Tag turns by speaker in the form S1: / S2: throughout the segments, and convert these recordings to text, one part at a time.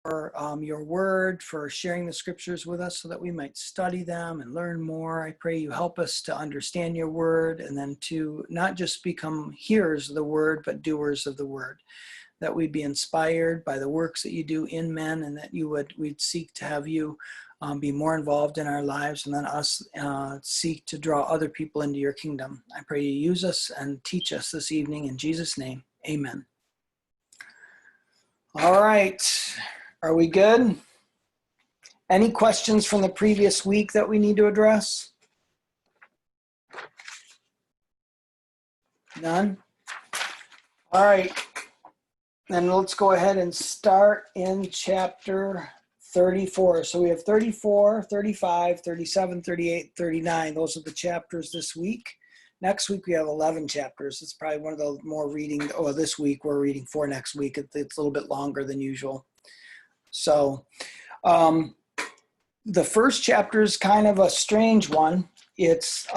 S1: for your word, for sharing the scriptures with us so that we might study them and learn more. I pray you help us to understand your word and then to not just become hearers of the word, but doers of the word, that we'd be inspired by the works that you do in men, and that we'd seek to have you be more involved in our lives, and then us seek to draw other people into your kingdom. I pray you use us and teach us this evening in Jesus' name. Amen. All right. Are we good? Any questions from the previous week that we need to address? None? All right. Then let's go ahead and start in chapter 34. So we have 34, 35, 37, 38, 39. Those are the chapters this week. Next week we have 11 chapters. It's probably one of the more reading. Oh, this week we're reading 4. Next week it's a little bit longer than usual. So the first chapter is kind of a strange one. It's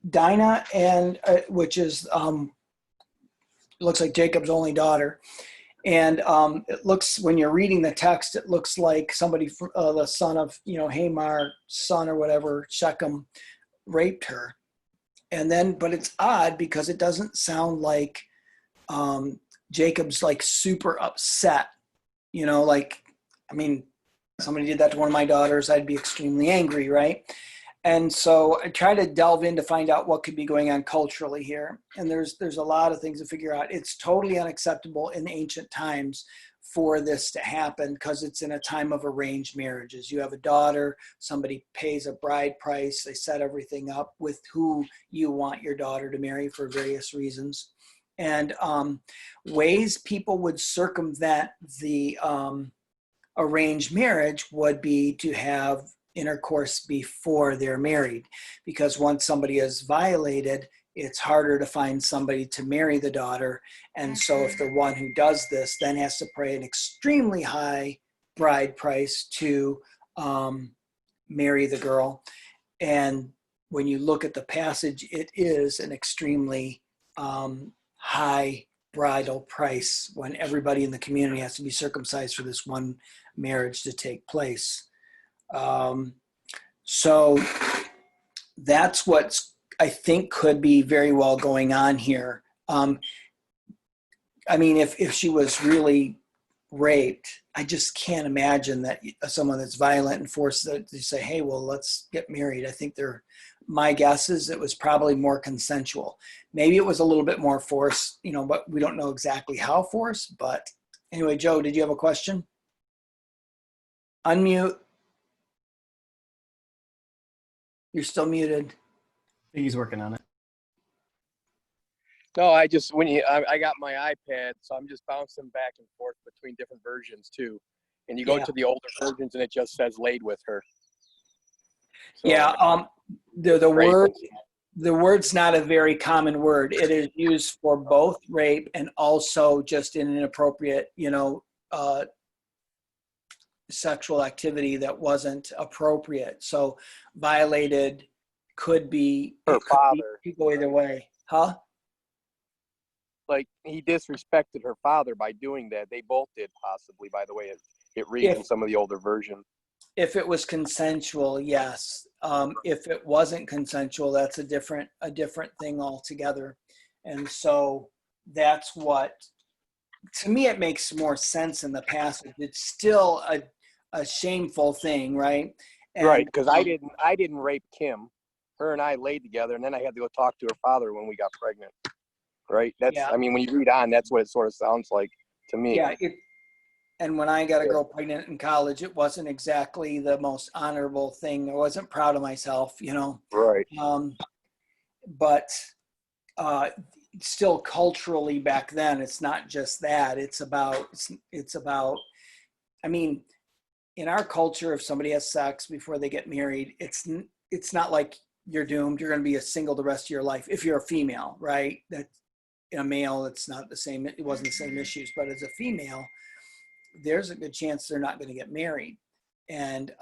S1: Dinah, and which is looks like Jacob's only daughter. And it looks, when you're reading the text, it looks like somebody, the son of, Hamar's son or whatever, Shechem, raped her. And then, but it's odd because it doesn't sound like Jacob's like super upset, somebody did that to one of my daughters, I'd be extremely angry, right? And so I try to delve in to find out what could be going on culturally here. And there's a lot of things to figure out. It's totally unacceptable in ancient times for this to happen because it's in a time of arranged marriages. You have a daughter, somebody pays a bride price, they set everything up with who you want your daughter to marry for various reasons. And ways people would circumvent the arranged marriage would be to have intercourse before they're married, because once somebody is violated, it's harder to find somebody to marry the daughter. And so if the one who does this then has to pay an extremely high bride price to marry the girl. And when you look at the passage, it is an extremely high bridal price when everybody in the community has to be circumcised for this one marriage to take place. So that's what I think could be very well going on here. If she was really raped, I just can't imagine that someone that's violent and forced to say, hey, well, let's get married. I think my guess is it was probably more consensual. Maybe it was a little bit more force, but we don't know exactly how force. But anyway, Joe, did you have a question? Unmute. You're still muted.
S2: I think he's working on it.
S3: No, I got my iPad, so I'm just bouncing back and forth between different versions too. And you go to the older versions and it just says laid with her. So,
S1: the word's not a very common word. It is used for both rape and also just in an inappropriate, sexual activity that wasn't appropriate. So violated could be
S3: her father.
S1: Could go either way. Huh?
S3: Like he disrespected her father by doing that. They both did, possibly, by the way it reads in some of the older versions.
S1: If it was consensual, yes. If it wasn't consensual, that's a different thing altogether. And so that's what, to me, it makes more sense in the passage. It's still a shameful thing, right?
S3: Right, because I didn't rape Kim. Her and I laid together, and then I had to go talk to her father when we got pregnant. Right? When you read on, that's what it sort of sounds like to me.
S1: Yeah. And when I got a girl pregnant in college, it wasn't exactly the most honorable thing. I wasn't proud of myself,
S3: Right.
S1: But still culturally back then, it's not just that. It's about, in our culture, if somebody has sex before they get married, it's not like you're doomed. You're going to be a single the rest of your life. If you're a female, right? That in a male, it's not the same. It wasn't the same issues, but as a female, there's a good chance they're not going to get married. And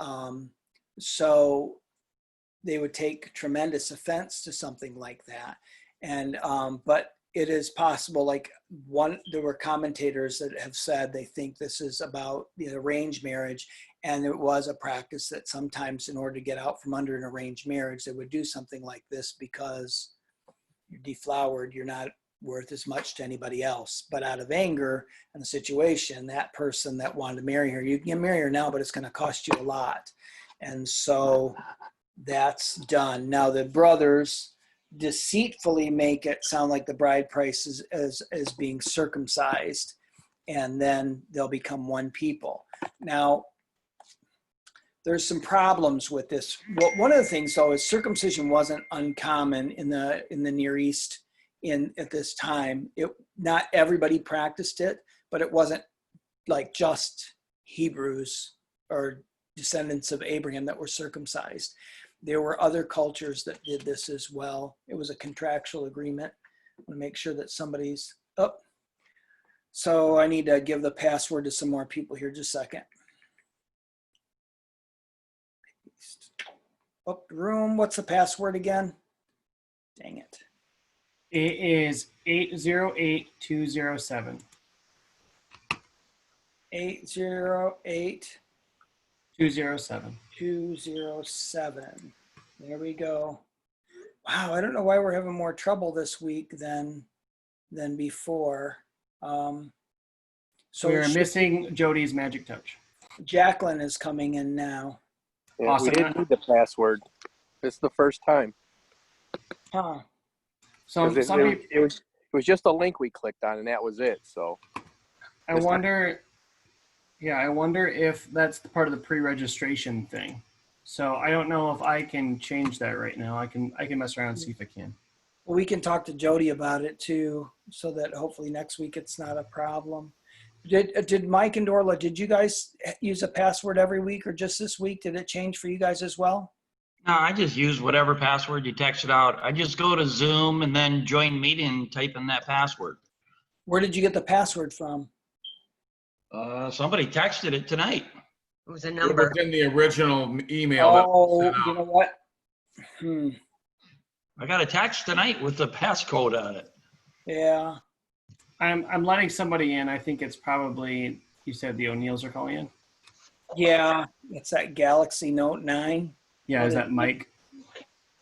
S1: so they would take tremendous offense to something like that. And but it is possible, like there were commentators that have said they think this is about the arranged marriage, and it was a practice that sometimes in order to get out from under an arranged marriage, they would do something like this because you're deflowered, you're not worth as much to anybody else. But out of anger and the situation, that person that wanted to marry her, you can marry her now, but it's going to cost you a lot. And so that's done. Now the brothers deceitfully make it sound like the bride price is as being circumcised, and then they'll become one people. Now there's some problems with this. Well, one of the things though is circumcision wasn't uncommon in the Near East at this time. Not everybody practiced it, but it wasn't like just Hebrews or descendants of Abraham that were circumcised. There were other cultures that did this as well. It was a contractual agreement. I want to make sure that somebody's up. So I need to give the password to some more people here. Just a second. Up the room. What's the password again? Dang it.
S2: It is 808207.
S1: 808
S2: 207.
S1: 207. There we go. Wow, I don't know why we're having more trouble this week than before. So
S2: we're missing Jody's magic touch.
S1: Jacqueline is coming in now.
S3: Yeah,
S2: Awesome.
S3: We didn't need the password. This is the first time.
S1: Huh.
S2: So somebody,
S3: It was just a link we clicked on, and that was it. So
S2: I wonder if that's part of the pre-registration thing. So I don't know if I can change that right now. I can mess around and see if I can.
S1: Well, we can talk to Jody about it too, so that hopefully next week it's not a problem. Did Mike and Dorla, did you guys use a password every week or just this week? Did it change for you guys as well?
S4: No, I just use whatever password you texted out. I just go to Zoom and then join meeting and type in that password.
S1: Where did you get the password from?
S4: Somebody texted it tonight.
S5: It was a
S6: It
S5: number.
S6: was in the original email. That
S1: Oh,
S6: was sent
S1: you
S6: out.
S1: know what?
S4: I got a text tonight with the passcode on it.
S1: Yeah.
S2: I'm letting somebody in. I think it's probably, you said the O'Neills are calling in?
S1: Yeah. It's that Galaxy Note 9.
S2: Yeah, is that Mike?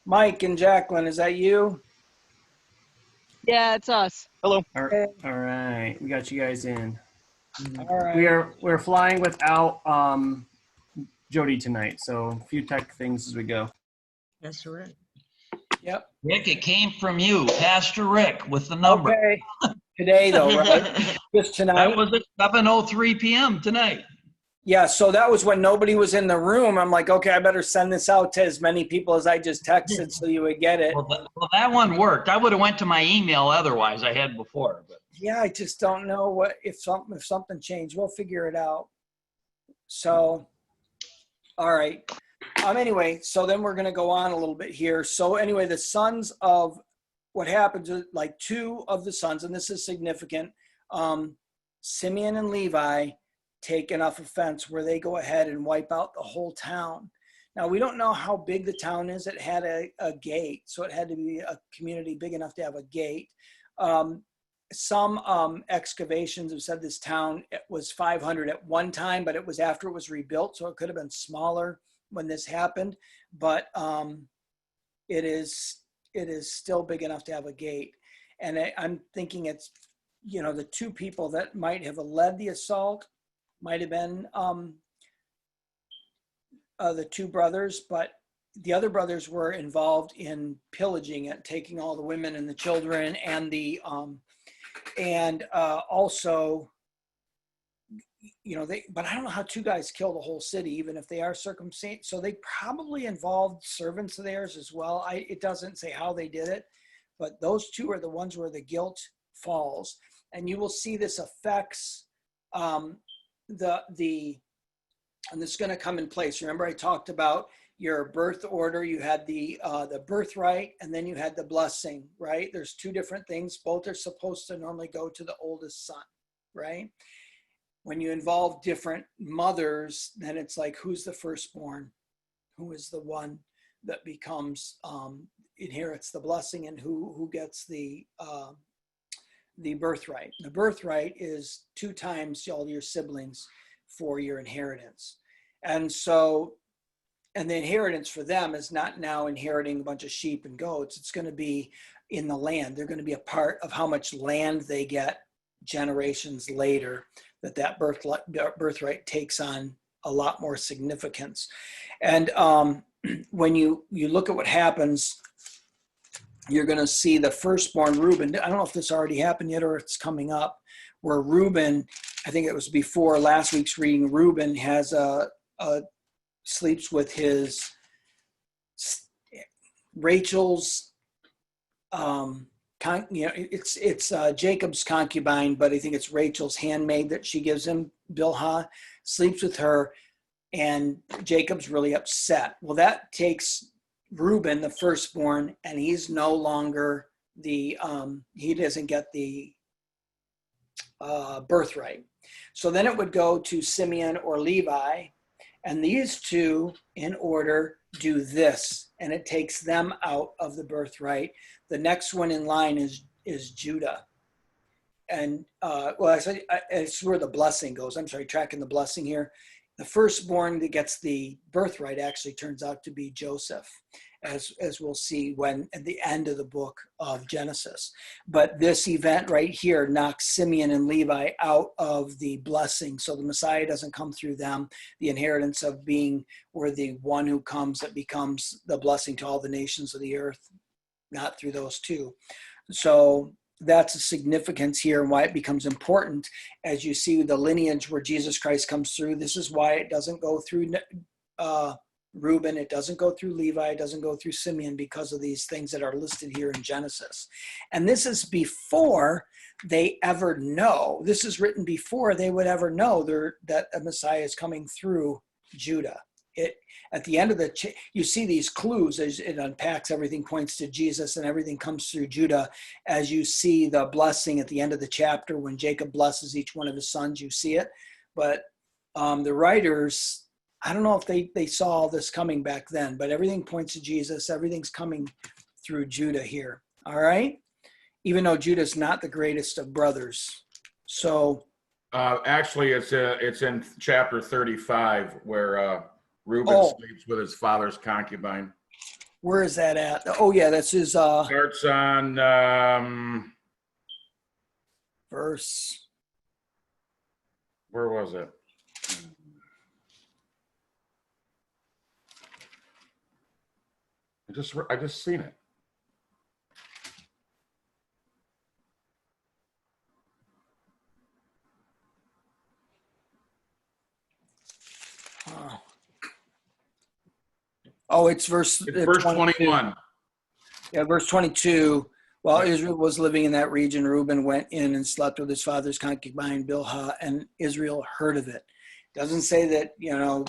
S1: Mike and Jacqueline, is that you?
S7: Yeah, it's us.
S2: All right, we got you guys in.
S1: All right.
S2: We're flying without Jody tonight, so a few tech things as we go.
S5: That's right.
S1: Yep.
S4: Rick, it came from you, Pastor Rick, with the number.
S1: Okay. Today though, right? Just tonight?
S4: That was at 7:03 p.m. tonight.
S1: Yeah, so that was when nobody was in the room. I'm like, okay, I better send this out to as many people as I just texted so you would get it.
S4: Well, that one worked. I would have went to my email otherwise I had before. But
S1: Yeah, I just don't know what if something changed. We'll figure it out. So, all right. Anyway, so then we're going to go on a little bit here. So anyway, the sons of what happens is like two of the sons, and this is significant, Simeon and Levi take enough offense where they go ahead and wipe out the whole town. Now, we don't know how big the town is. It had a gate, so it had to be a community big enough to have a gate. Some excavations have said this town was 500 at one time, but it was after it was rebuilt, so it could have been smaller when this happened. But it is still big enough to have a gate. And I'm thinking it's, the two people that might have led the assault might have been the two brothers, but the other brothers were involved in pillaging it, taking all the women and the children and the also, but I don't know how two guys kill the whole city, even if they are circumcised. So they probably involved servants of theirs as well. It doesn't say how they did it, but those two are the ones where the guilt falls. And you will see this affects and this is going to come in place. Remember I talked about your birth order. You had the birthright, and then you had the blessing, right? There's two different things. Both are supposed to normally go to the oldest son, right? When you involve different mothers, then it's like, who's the firstborn? Who is the one that becomes, inherits the blessing, and who gets the the birthright. The birthright is 2 times all your siblings for your inheritance. And so, and the inheritance for them is not now inheriting a bunch of sheep and goats. It's going to be in the land. They're going to be a part of how much land they get generations later, that birthright takes on a lot more significance. And when you look at what happens, you're going to see the firstborn Reuben. I don't know if this already happened yet or it's coming up, where Reuben, I think it was before last week's reading, Reuben has sleeps with his Rachel's, it's Jacob's concubine, but I think it's Rachel's handmaid that she gives him, Bilhah, sleeps with her, and Jacob's really upset. Well, that takes Reuben, the firstborn, and he's no longer he doesn't get the birthright. So then it would go to Simeon or Levi, and these two, in order, do this, and it takes them out of the birthright. The next one in line is Judah. And, it's where the blessing goes. I'm sorry, tracking the blessing here. The firstborn that gets the birthright actually turns out to be Joseph, as we'll see when at the end of the book of Genesis. But this event right here knocks Simeon and Levi out of the blessing. So the Messiah doesn't come through them. The inheritance of being where the one who comes that becomes the blessing to all the nations of the earth, not through those two. So that's a significance here and why it becomes important as you see the lineage where Jesus Christ comes through. This is why it doesn't go through Reuben, it doesn't go through Levi, it doesn't go through Simeon, because of these things that are listed here in Genesis. And this is before they ever know. This is written before they would ever know that a Messiah is coming through Judah. At the end of you see these clues as it unpacks, everything points to Jesus and everything comes through Judah. As you see the blessing at the end of the chapter, when Jacob blesses each one of his sons, you see it. But the writers, I don't know if they saw all this coming back then, but everything points to Jesus. Everything's coming through Judah here. All right. Even though Judah's not the greatest of brothers. So
S6: actually, it's in chapter 35 where Reuben sleeps with his father's concubine.
S1: Where is that at? Oh yeah, that's his
S6: Starts on
S1: verse.
S6: Where was it? I just seen it.
S1: Oh, it's verse
S6: 21.
S1: Yeah, verse 22. While Israel was living in that region, Reuben went in and slept with his father's concubine, Bilhah, and Israel heard of it. Doesn't say that,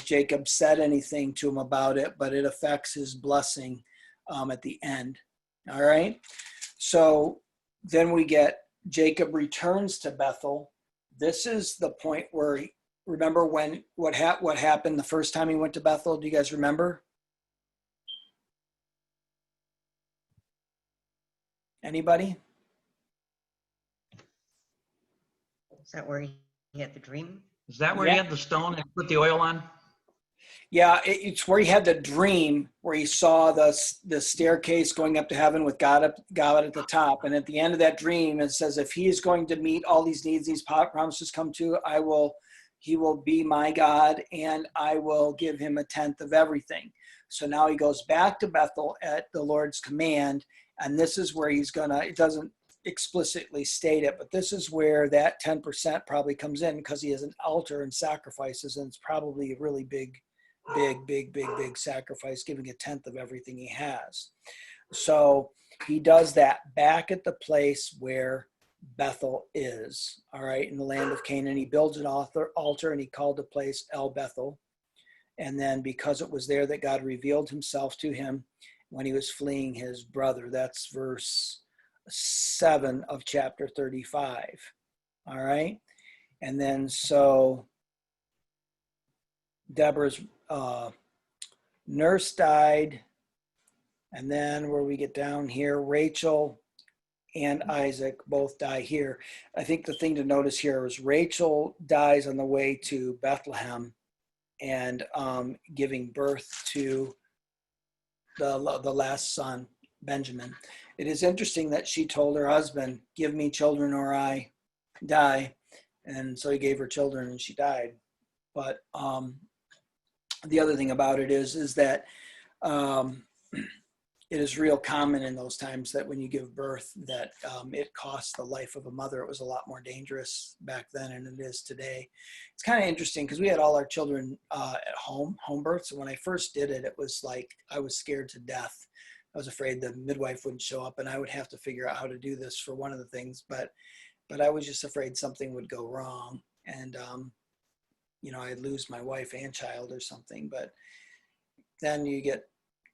S1: Jacob said anything to him about it, but it affects his blessing at the end. All right. So then we get Jacob returns to Bethel. This is the point where, remember what happened the first time he went to Bethel? Do you guys remember? Anybody?
S5: Is that where he had the dream?
S4: Is that where he had the stone and put the oil on?
S1: Yeah, it's where he had the dream, where he saw the staircase going up to heaven with God at the top. And at the end of that dream, it says, if he is going to meet all these needs, these promises come to, he will be my God, and I will give him 1/10 of everything. So now he goes back to Bethel at the Lord's command. And this is where it doesn't explicitly state it, but this is where that 10% probably comes in, because he has an altar and sacrifices, and it's probably a really big sacrifice, giving 1/10 of everything he has. So he does that back at the place where Bethel is, all right, in the land of Canaan. He builds an altar, and he called the place El Bethel. And then because it was there that God revealed himself to him when he was fleeing his brother. That's verse 7 of chapter 35. All right. And then so Deborah's nurse died. And then where we get down here, Rachel and Isaac both die here. I think the thing to notice here is Rachel dies on the way to Bethlehem and giving birth to the last son, Benjamin. It is interesting that she told her husband, "Give me children or I die." And so he gave her children and she died. But the other thing about it is that it is real common in those times that when you give birth that it costs the life of a mother. It was a lot more dangerous back then than it is today. It's kind of interesting because we had all our children at home births. And when I first did it, it was like I was scared to death. I was afraid the midwife wouldn't show up and I would have to figure out how to do this for one of the things. But I was just afraid something would go wrong and, I'd lose my wife and child or something. But then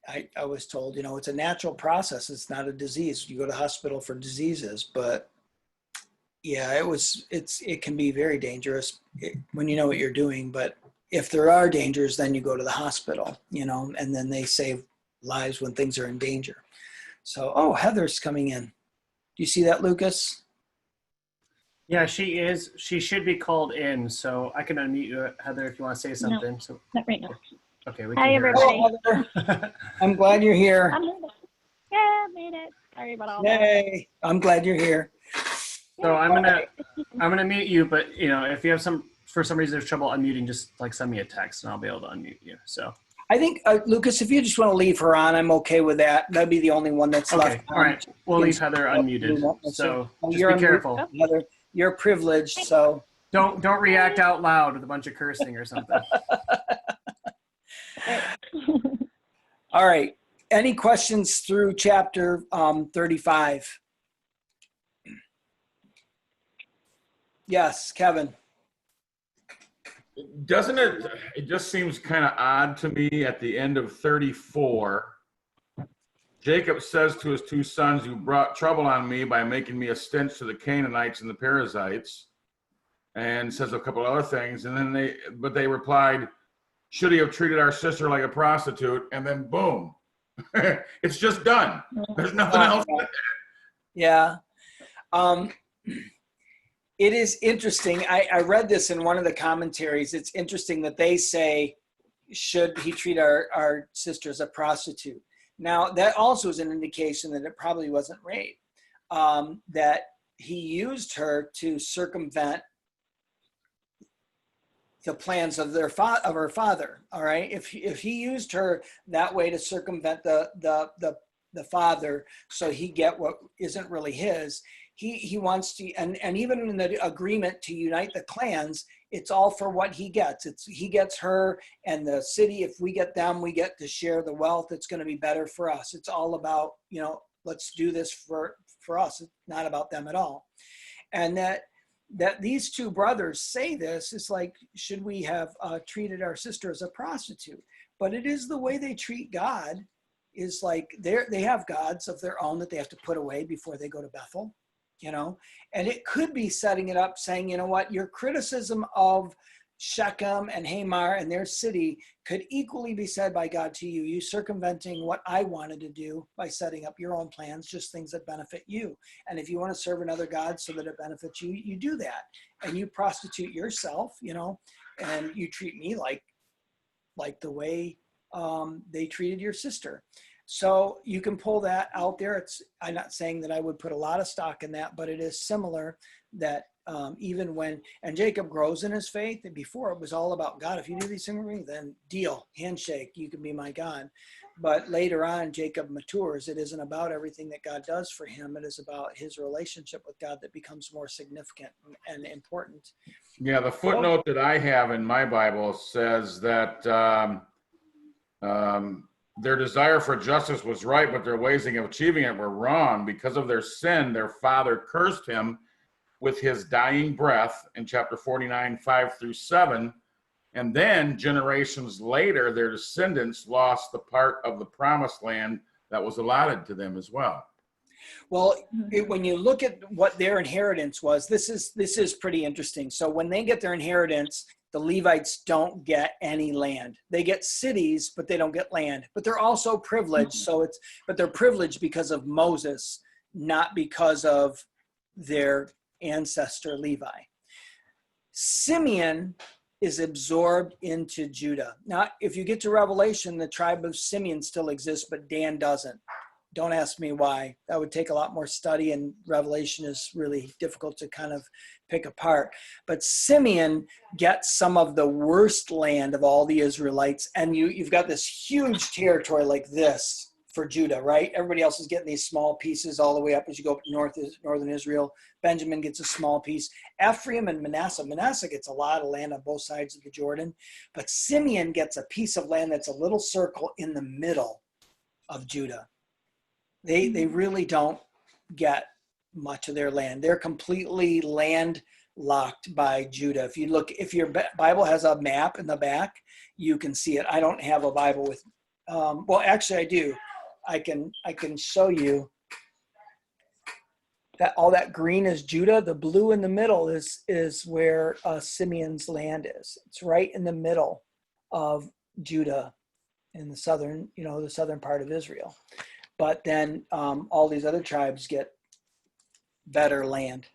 S1: I was told, it's a natural process. It's not a disease. You go to the hospital for diseases, but yeah, it can be very dangerous when you know what you're doing. But if there are dangers, then you go to the hospital, and then they save lives when things are in danger. So, Heather's coming in. Do you see that, Lucas?
S2: Yeah, she is. She should be called in, so I can unmute you, Heather, if you want to say something. So,
S8: not right now.
S2: okay, we
S8: Hi,
S2: can hear
S8: everybody.
S1: Hello, Heather. I'm glad you're here.
S8: I'm here. Yeah, made it. Sorry about all that.
S1: Yay! I'm glad you're here.
S2: So I'm gonna mute you, but if you have for some reason there's trouble unmuting, just like send me a text and I'll be able to unmute you. So
S1: I think Lucas, if you just want to leave her on, I'm okay with that. That'd be the only one that's left.
S2: okay, all right, we'll leave Heather unmuted. So just be careful.
S1: Heather, you're privileged, so
S2: Don't react out loud with a bunch of cursing or something.
S1: all right. Any questions through chapter 35? Yes, Kevin.
S6: Doesn't it just seems kind of odd to me at the end of 34. Jacob says to his two sons, "You brought trouble on me by making me a stench to the Canaanites and the Perizzites," and says a couple other things. And then they replied, "Should he have treated our sister like a prostitute?" And then boom, it's just done. There's nothing else.
S1: Yeah. It is interesting. I read this in one of the commentaries. It's interesting that they say, should he treat our sister as a prostitute? Now, that also is an indication that it probably wasn't rape, that he used her to circumvent the plans of her father. All right. If he used her that way to circumvent the father, so he get what isn't really his, he wants to, and even in the agreement to unite the clans, it's all for what he gets. He gets her and the city. If we get them, we get to share the wealth. It's going to be better for us. It's all about, let's do this for us. It's not about them at all. And that these two brothers say this is like, should we have treated our sister as a prostitute? But it is the way they treat God, is like they have gods of their own that they have to put away before they go to Bethel, and it could be setting it up saying, you know what, your criticism of Shechem and Hamar and their city could equally be said by God to you. You circumventing what I wanted to do by setting up your own plans, just things that benefit you. And if you want to serve another God so that it benefits you, you do that. And you prostitute yourself, and you treat me like the way they treated your sister. So you can pull that out there. I'm not saying that I would put a lot of stock in that, but it is similar that even when, and Jacob grows in his faith, and before it was all about God. If you do these things for me, then deal, handshake, you can be my God. But later on, Jacob matures. It isn't about everything that God does for him. It is about his relationship with God that becomes more significant and important.
S6: Yeah, the footnote that I have in my Bible says that their desire for justice was right, but their ways of achieving it were wrong. Because of their sin, their father cursed him with his dying breath in chapter 49, 5-7. And then generations later, their descendants lost the part of the promised land that was allotted to them as well.
S1: Well, when you look at what their inheritance was, this is pretty interesting. So when they get their inheritance, the Levites don't get any land. They get cities, but they don't get land. But they're also privileged. But they're privileged because of Moses not because of their ancestor Levi. Simeon is absorbed into Judah. Now, if you get to Revelation, the tribe of Simeon still exists, but Dan doesn't. Don't ask me why. That would take a lot more study, and Revelation is really difficult to kind of pick apart. But Simeon gets some of the worst land of all the Israelites, and you've got this huge territory like this for Judah, right? Everybody else is getting these small pieces all the way up as you go up to northern Israel. Benjamin gets a small piece. Ephraim and Manasseh gets a lot of land on both sides of the Jordan, but Simeon gets a piece of land that's a little circle in the middle of Judah. They really don't get much of their land. They're completely landlocked by Judah. If your Bible has a map in the back, you can see it. I don't have a Bible with, well, actually I do. I can show you that all that green is Judah. The blue in the middle is where Simeon's land is. It's right in the middle of Judah in the southern, the southern part of Israel. But then all these other tribes get better land.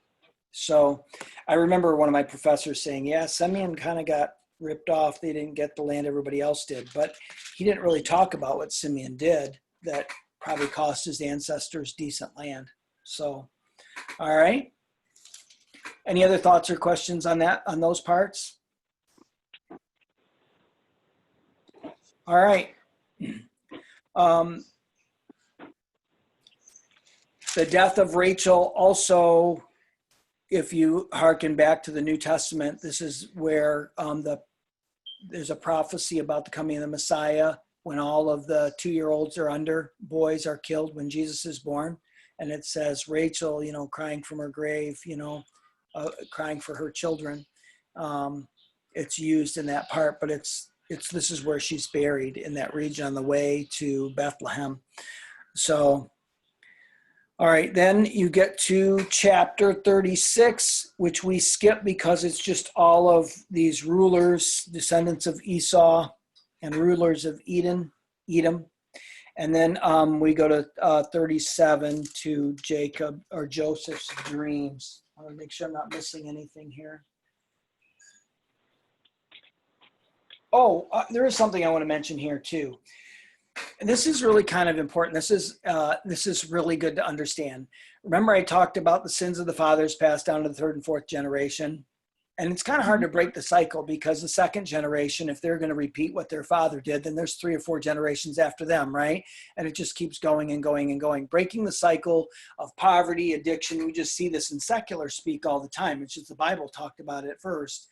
S1: So I remember one of my professors saying, yeah, Simeon kind of got ripped off. They didn't get the land everybody else did. But he didn't really talk about what Simeon did that probably cost his ancestors decent land. So, all right. Any other thoughts or questions on those parts? All right. The death of Rachel also, if you hearken back to the New Testament, this is where there's a prophecy about the coming of the Messiah when all of the 2-year-olds or under boys are killed when Jesus is born. And it says Rachel, crying from her grave, crying for her children. It's used in that part, but this is where she's buried, in that region on the way to Bethlehem. So, all right, then you get to chapter 36, which we skip because it's just all of these rulers, descendants of Esau, and rulers of Edom. And then we go to 37 to Jacob or Joseph's dreams. I want to make sure I'm not missing anything here. Oh, there is something I want to mention here too. And this is really kind of important. This is really good to understand. Remember, I talked about the sins of the fathers passed down to the 3rd and 4th generation. And it's kind of hard to break the cycle because the 2nd generation, if they're going to repeat what their father did, then there's 3 or 4 generations after them, right? And it just keeps going and going and going. Breaking the cycle of poverty, addiction, we just see this in secular speak all the time. It's just the Bible talked about it first.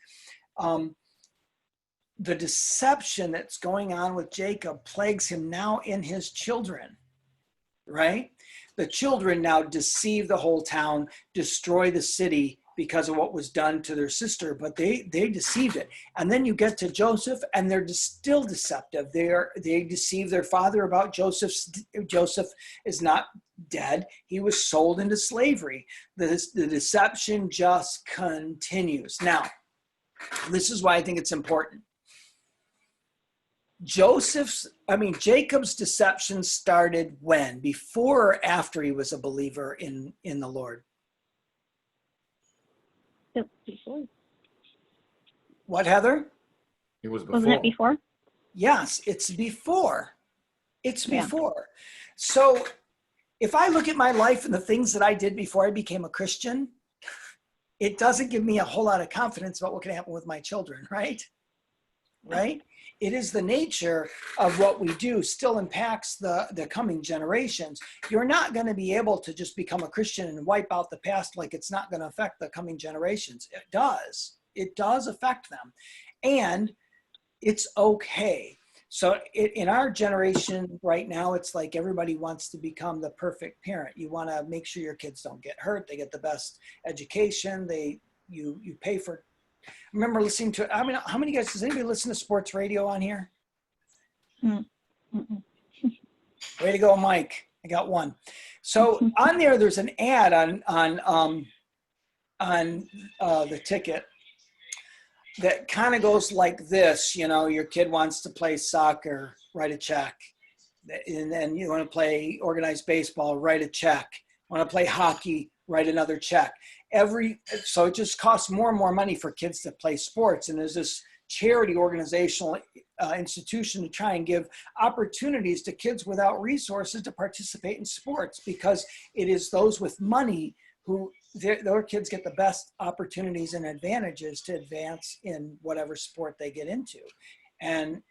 S1: The deception that's going on with Jacob plagues him now in his children, right? The children now deceive the whole town, destroy the city because of what was done to their sister, but they deceived it. And then you get to Joseph, and they're still deceptive. They deceive their father about Joseph. Joseph is not dead. He was sold into slavery. The deception just continues. Now, this is why I think it's important. Jacob's deception started when? Before or after he was a believer in the Lord?
S8: Before.
S1: What, Heather?
S6: It was before.
S8: Wasn't it before?
S1: Yes, it's before. It's before. So if I look at my life and the things that I did before I became a Christian, it doesn't give me a whole lot of confidence about what can happen with my children, right? Right? It is the nature of what we do still impacts the coming generations. You're not going to be able to just become a Christian and wipe out the past like it's not going to affect the coming generations. It does. It does affect them. And it's okay. So in our generation right now, it's like everybody wants to become the perfect parent. You want to make sure your kids don't get hurt. They get the best education. You pay for. I remember listening to, how many guys, does anybody listen to sports radio on here?
S8: Mm-mm.
S1: Way to go, Mike. I got one. So on there's an ad on the ticket that kind of goes like this. Your kid wants to play soccer, write a check. And then you want to play organized baseball, write a check. Want to play hockey, write another check. So it just costs more and more money for kids to play sports. And there's this charity organizational institution to try and give opportunities to kids without resources to participate in sports, because it is those with money who their kids get the best opportunities and advantages to advance in whatever sport they get into. And,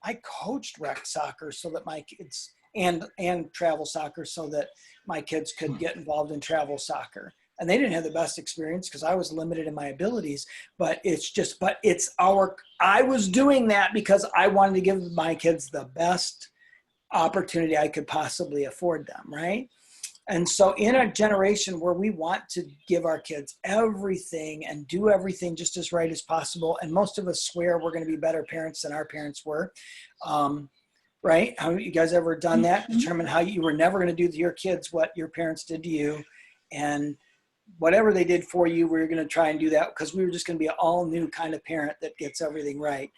S1: I coached rec soccer so that my kids and travel soccer so that my kids could get involved in travel soccer. And they didn't have the best experience because I was limited in my abilities, but I was doing that because I wanted to give my kids the best opportunity I could possibly afford them, right? And so in a generation where we want to give our kids everything and do everything just as right as possible, and most of us swear we're going to be better parents than our parents were, right? Have you guys ever done that? Determine how you were never going to do to your kids what your parents did to you, and whatever they did for you, we were going to try and do that because we were just going to be an all new kind of parent that gets everything right.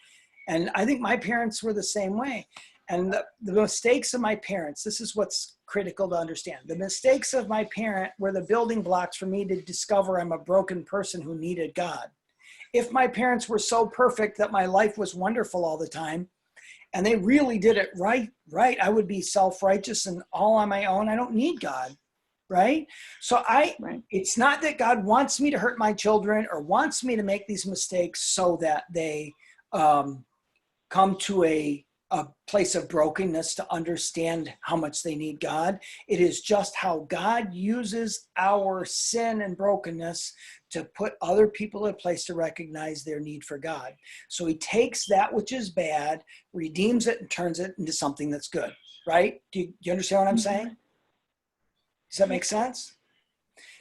S1: And I think my parents were the same way. And the mistakes of my parents, this is what's critical to understand. The mistakes of my parent were the building blocks for me to discover I'm a broken person who needed God. If my parents were so perfect that my life was wonderful all the time, and they really did it right, I would be self-righteous and all on my own. I don't need God, right? So it's not that God wants me to hurt my children or wants me to make these mistakes so that they come to a place of brokenness to understand how much they need God. It is just how God uses our sin and brokenness to put other people in a place to recognize their need for God. So he takes that which is bad, redeems it, and turns it into something that's good, right? Do you understand what I'm saying? Does that make sense?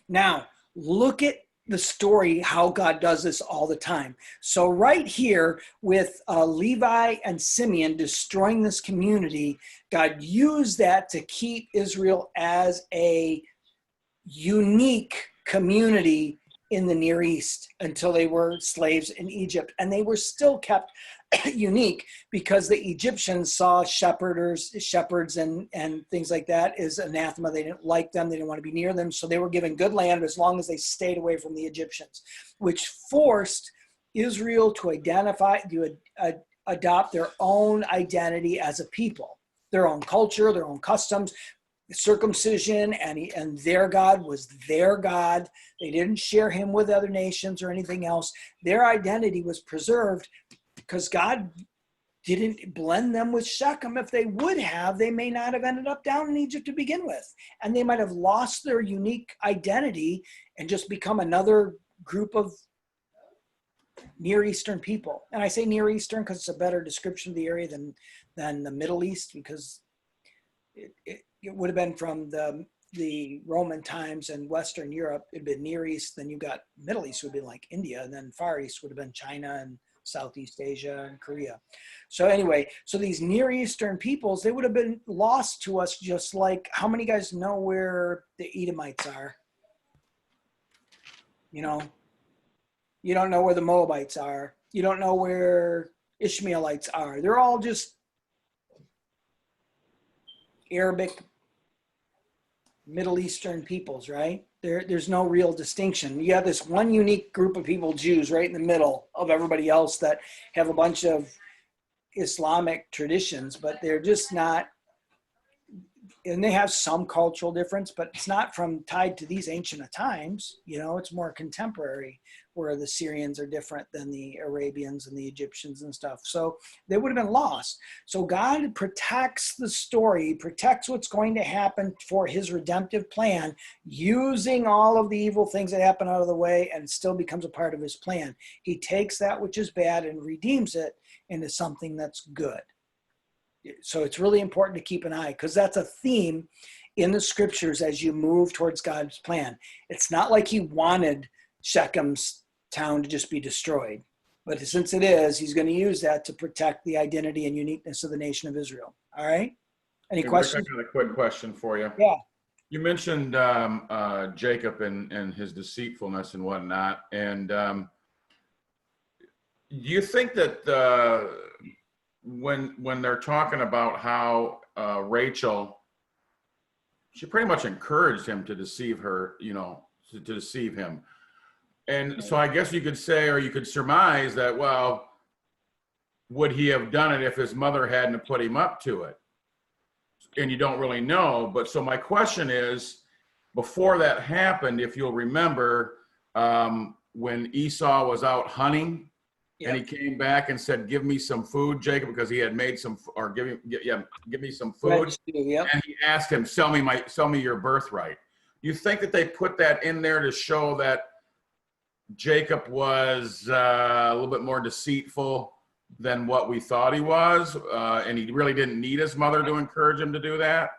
S1: Now, look at the story, how God does this all the time. So right here with Levi and Simeon destroying this community, God used that to keep Israel as a unique community in the Near East until they were slaves in Egypt. And they were still kept unique because the Egyptians saw shepherds and things like that as anathema. They didn't like them. They didn't want to be near them. So they were given good land as long as they stayed away from the Egyptians, which forced Israel to adopt their own identity as a people, their own culture, their own customs. Circumcision and their God was their God. They didn't share him with other nations or anything else. Their identity was preserved because God didn't blend them with Shechem. If they would have, they may not have ended up down in Egypt to begin with. And they might have lost their unique identity and just become another group of Near Eastern people. And I say Near Eastern because it's a better description of the area than the Middle East, because it would have been from the Roman times and Western Europe. It'd been Near East. Then you got Middle East would be like India, and then Far East would have been China and Southeast Asia and Korea. So anyway, so these Near Eastern peoples, they would have been lost to us, just like, how many guys know where the Edomites are? You don't know where the Moabites are. You don't know where Ishmaelites are. They're all just Arabic, Middle Eastern peoples, right? There's no real distinction. You have this one unique group of people, Jews, right in the middle of everybody else that have a bunch of Islamic traditions, but they're just not, and they have some cultural difference, but it's not tied to these ancient times. It's more contemporary, where the Syrians are different than the Arabians and the Egyptians and stuff. So they would have been lost. So God protects the story, protects what's going to happen for his redemptive plan, using all of the evil things that happen out of the way, and still becomes a part of his plan. He takes that which is bad and redeems it into something that's good. So it's really important to keep an eye, because that's a theme in the scriptures as you move towards God's plan. It's not like he wanted Shechem's town to just be destroyed, but since it is, he's going to use that to protect the identity and uniqueness of the nation of Israel. All right. Any questions?
S6: I got a quick question for you.
S1: Yeah.
S6: You mentioned Jacob and his deceitfulness and whatnot. And do you think that when they're talking about how Rachel she pretty much encouraged him to deceive her, to deceive him. And so I guess you could say, or you could surmise that, well, would he have done it if his mother hadn't put him up to it? And you don't really know. But so my question is, before that happened, if you'll remember, when Esau was out hunting, and he came back and said, "Give me some food, Jacob," because he had made some, or give me some food.
S1: Yep.
S6: And he asked him, "Sell me your birthright." You think that they put that in there to show that Jacob was a little bit more deceitful than what we thought he was, and he really didn't need his mother to encourage him to do that?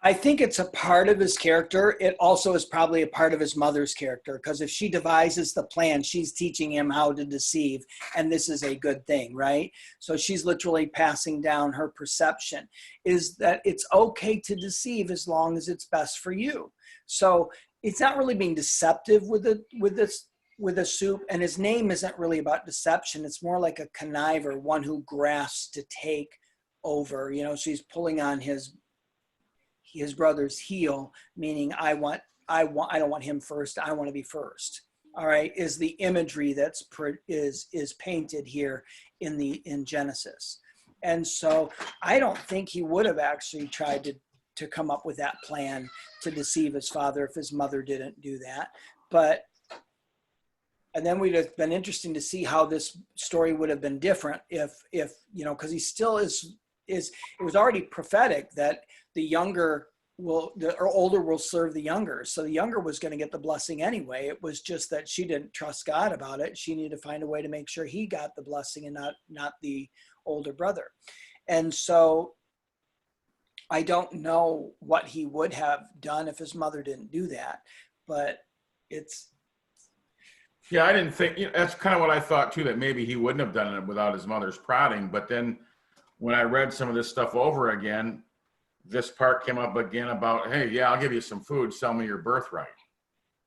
S1: I think it's a part of his character. It also is probably a part of his mother's character, because if she devises the plan, she's teaching him how to deceive, and this is a good thing, right? So she's literally passing down her perception, is that it's okay to deceive as long as it's best for you. So it's not really being deceptive with the soup, and his name isn't really about deception. It's more like a conniver, one who grasps to take over. So he's pulling on his brother's heel, meaning I don't want him first. I want to be first. All right, is the imagery that's is painted here in Genesis. And so I don't think he would have actually tried to come up with that plan to deceive his father if his mother didn't do that. And then we'd have been interesting to see how this story would have been different if because he still is. It was already prophetic that the younger or older will serve the younger. So the younger was going to get the blessing anyway. It was just that she didn't trust God about it. She needed to find a way to make sure he got the blessing and not the older brother. And so I don't know what he would have done if his mother didn't do that, but it's.
S6: Yeah, I didn't think, that's kind of what I thought too, that maybe he wouldn't have done it without his mother's prodding. But then when I read some of this stuff over again, this part came up again about, hey, yeah, I'll give you some food, sell me your birthright.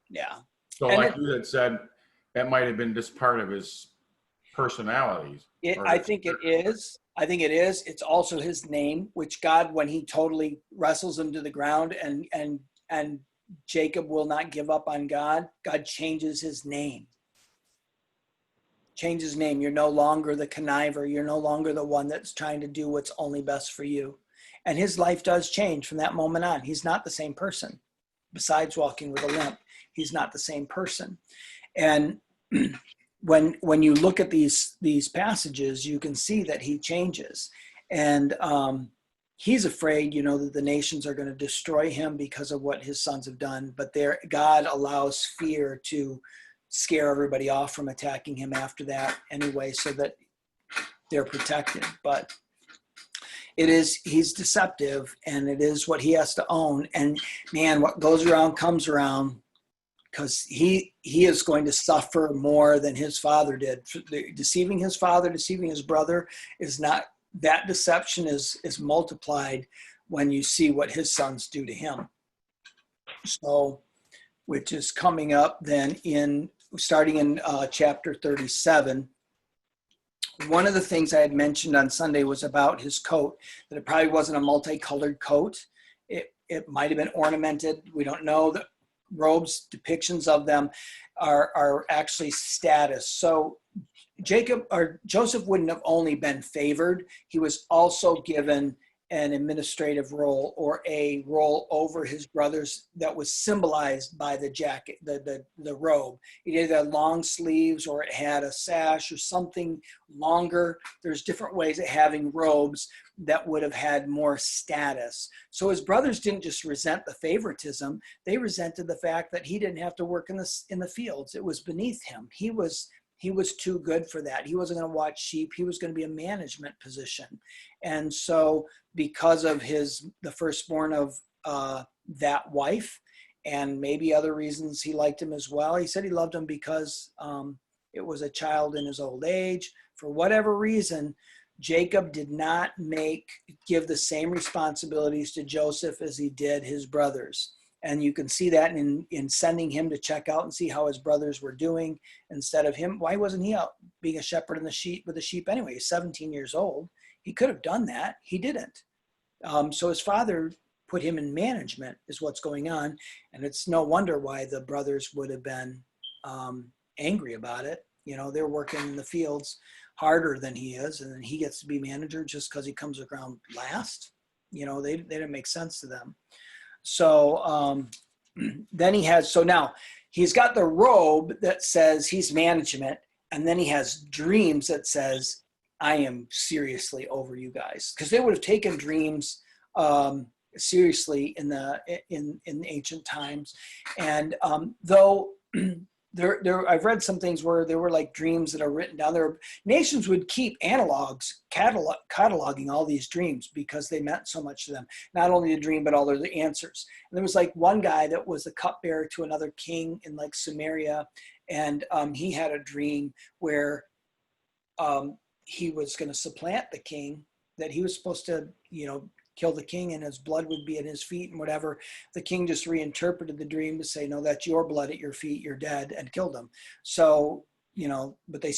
S1: Yeah.
S6: So like you had said, that might have been just part of his personality.
S1: I think it is. It's also his name, which God, when he totally wrestles him to the ground and Jacob will not give up on God, God changes his name. Changes his name. You're no longer the conniver. You're no longer the one that's trying to do what's only best for you. And his life does change from that moment on. He's not the same person. Besides walking with a limp, he's not the same person. And when you look at these passages, you can see that he changes. And he's afraid, that the nations are going to destroy him because of what his sons have done. But God allows fear to scare everybody off from attacking him after that anyway, so that they're protected. But he's deceptive, and it is what he has to own. And man, what goes around comes around, because he is going to suffer more than his father did. Deceiving his father, deceiving his brother is not, that deception is multiplied when you see what his sons do to him. So, which is coming up then starting in chapter 37. One of the things I had mentioned on Sunday was about his coat, that it probably wasn't a multicolored coat. It might have been ornamented. We don't know. The robes, depictions of them are actually status. So Joseph wouldn't have only been favored. He was also given an administrative role, or a role over his brothers, that was symbolized by the jacket, the robe. It either had long sleeves or it had a sash or something longer. There's different ways of having robes that would have had more status. So his brothers didn't just resent the favoritism. They resented the fact that he didn't have to work in the fields. It was beneath him. He was too good for that. He wasn't going to watch sheep. He was going to be a management position. And so because of the firstborn of that wife, and maybe other reasons he liked him as well, he said he loved him because it was a child in his old age. For whatever reason, Jacob did not give the same responsibilities to Joseph as he did his brothers. And you can see that in sending him to check out and see how his brothers were doing instead of him. Why wasn't he out being a shepherd with the sheep anyway? He's 17 years old. He could have done that. He didn't. So his father put him in management is what's going on. And it's no wonder why the brothers would have been angry about it. You know, they're working in the fields harder than he is, and then he gets to be manager just because he comes around last. You know, they didn't make sense to them. So then he has, so now he's got the robe that says he's management, and then he has dreams that says, I am seriously over you guys. Because they would have taken dreams seriously in ancient times. And though I've read some things where there were like dreams that are written down. Nations would keep cataloging all these dreams because they meant so much to them. Not only the dream, but all the answers. And there was like one guy that was the cupbearer to another king in like Samaria. And he had a dream where he was going to supplant the king, that he was supposed to, you know, kill the king and his blood would be at his feet and whatever. The king just reinterpreted the dream to say, no, that's your blood at your feet, you're dead, and killed him. So, you know, but they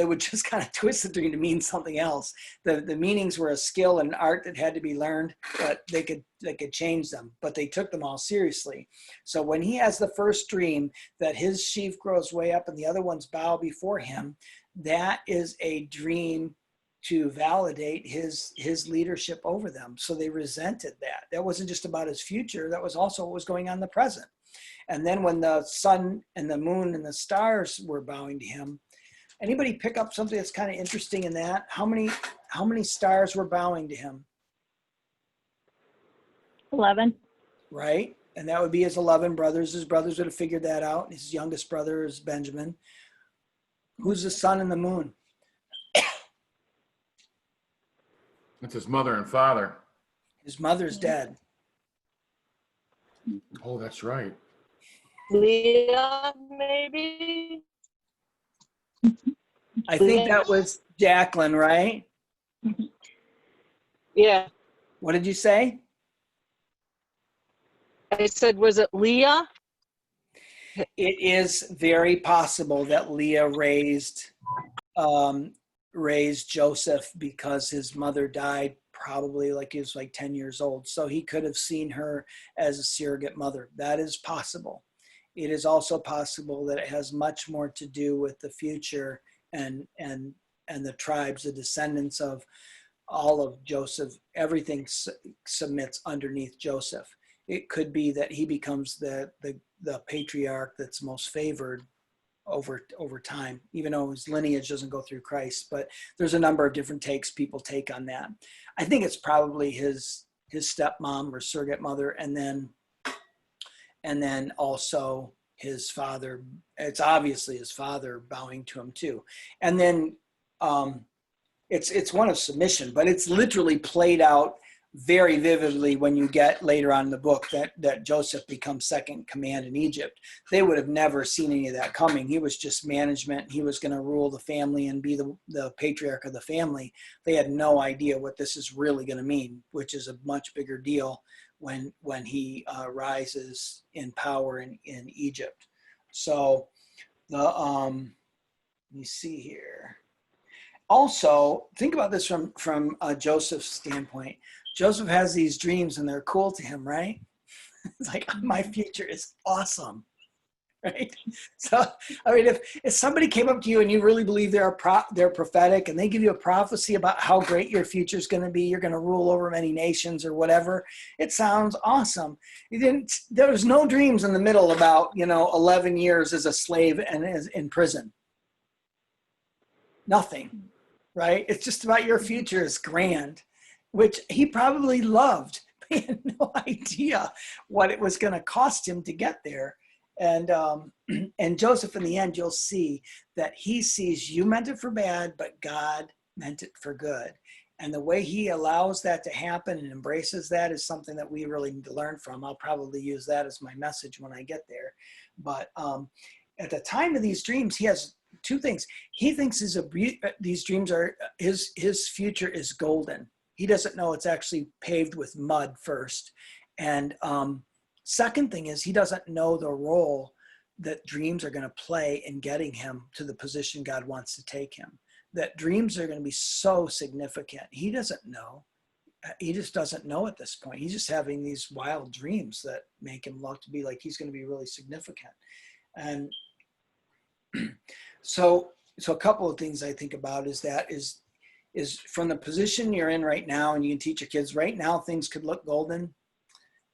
S1: would just kind of twist the dream to mean something else. The meanings were a skill and art that had to be learned, but they could change them, but they took them all seriously. So when he has the first dream that his sheaf grows way up and the other ones bow before him, that is a dream to validate his leadership over them. So they resented that. That wasn't just about his future. That was also what was going on in the present. And then when the sun and the moon and the stars were bowing to him, anybody pick up something that's kind of interesting in that? How many stars were bowing to him?
S8: 11.
S1: Right? And that would be his 11 brothers. His brothers would have figured that out. His youngest brother is Benjamin. Who's the sun and the moon?
S6: It's his mother and father.
S1: His mother's dead.
S6: Oh, that's right.
S7: Leah, maybe?
S1: I think that was Jacqueline, right?
S7: Yeah.
S1: What did you say?
S7: I said, was it Leah?
S1: It is very possible that Leah raised Joseph because his mother died probably like he was like 10 years old. So he could have seen her as a surrogate mother. That is possible. It is also possible that it has much more to do with the future and the tribes, the descendants of all of Joseph. Everything submits underneath Joseph. It could be that he becomes the patriarch that's most favored over time, even though his lineage doesn't go through Christ. But there's a number of different takes people take on that. I think it's probably his stepmom or surrogate mother, and then also his father. It's obviously his father bowing to him too. And then it's one of submission, but it's literally played out very vividly when you get later on in the book that Joseph becomes second in command in Egypt. They would have never seen any of that coming. He was just management. He was going to rule the family and be the patriarch of the family. They had no idea what this is really going to mean, which is a much bigger deal when he rises in power in Egypt. So let me see here. Also, think about this from Joseph's standpoint. Joseph has these dreams and they're cool to him, right? It's like, my future is awesome, right? So, I mean, if somebody came up to you and you really believe they're prophetic and they give you a prophecy about how great your future is going to be, you're going to rule over many nations or whatever, it sounds awesome. There was no dreams in the middle about, 11 years as a slave and in prison. Nothing, right? It's just about your future is grand, which he probably loved. He had no idea what it was going to cost him to get there. And Joseph, in the end, you'll see that he sees you meant it for bad, but God meant it for good. And the way he allows that to happen and embraces that is something that we really need to learn from. I'll probably use that as my message when I get there. But at the time of these dreams, he has two things. He thinks these dreams are his future is golden. He doesn't know it's actually paved with mud first. And second thing is he doesn't know the role that dreams are going to play in getting him to the position God wants to take him. That dreams are going to be so significant. He doesn't know. he just doesn't know at this point. He's just having these wild dreams that make him look to be like he's going to be really significant. And so a couple of things I think about is from the position you're in right now, and you can teach your kids right now, things could look golden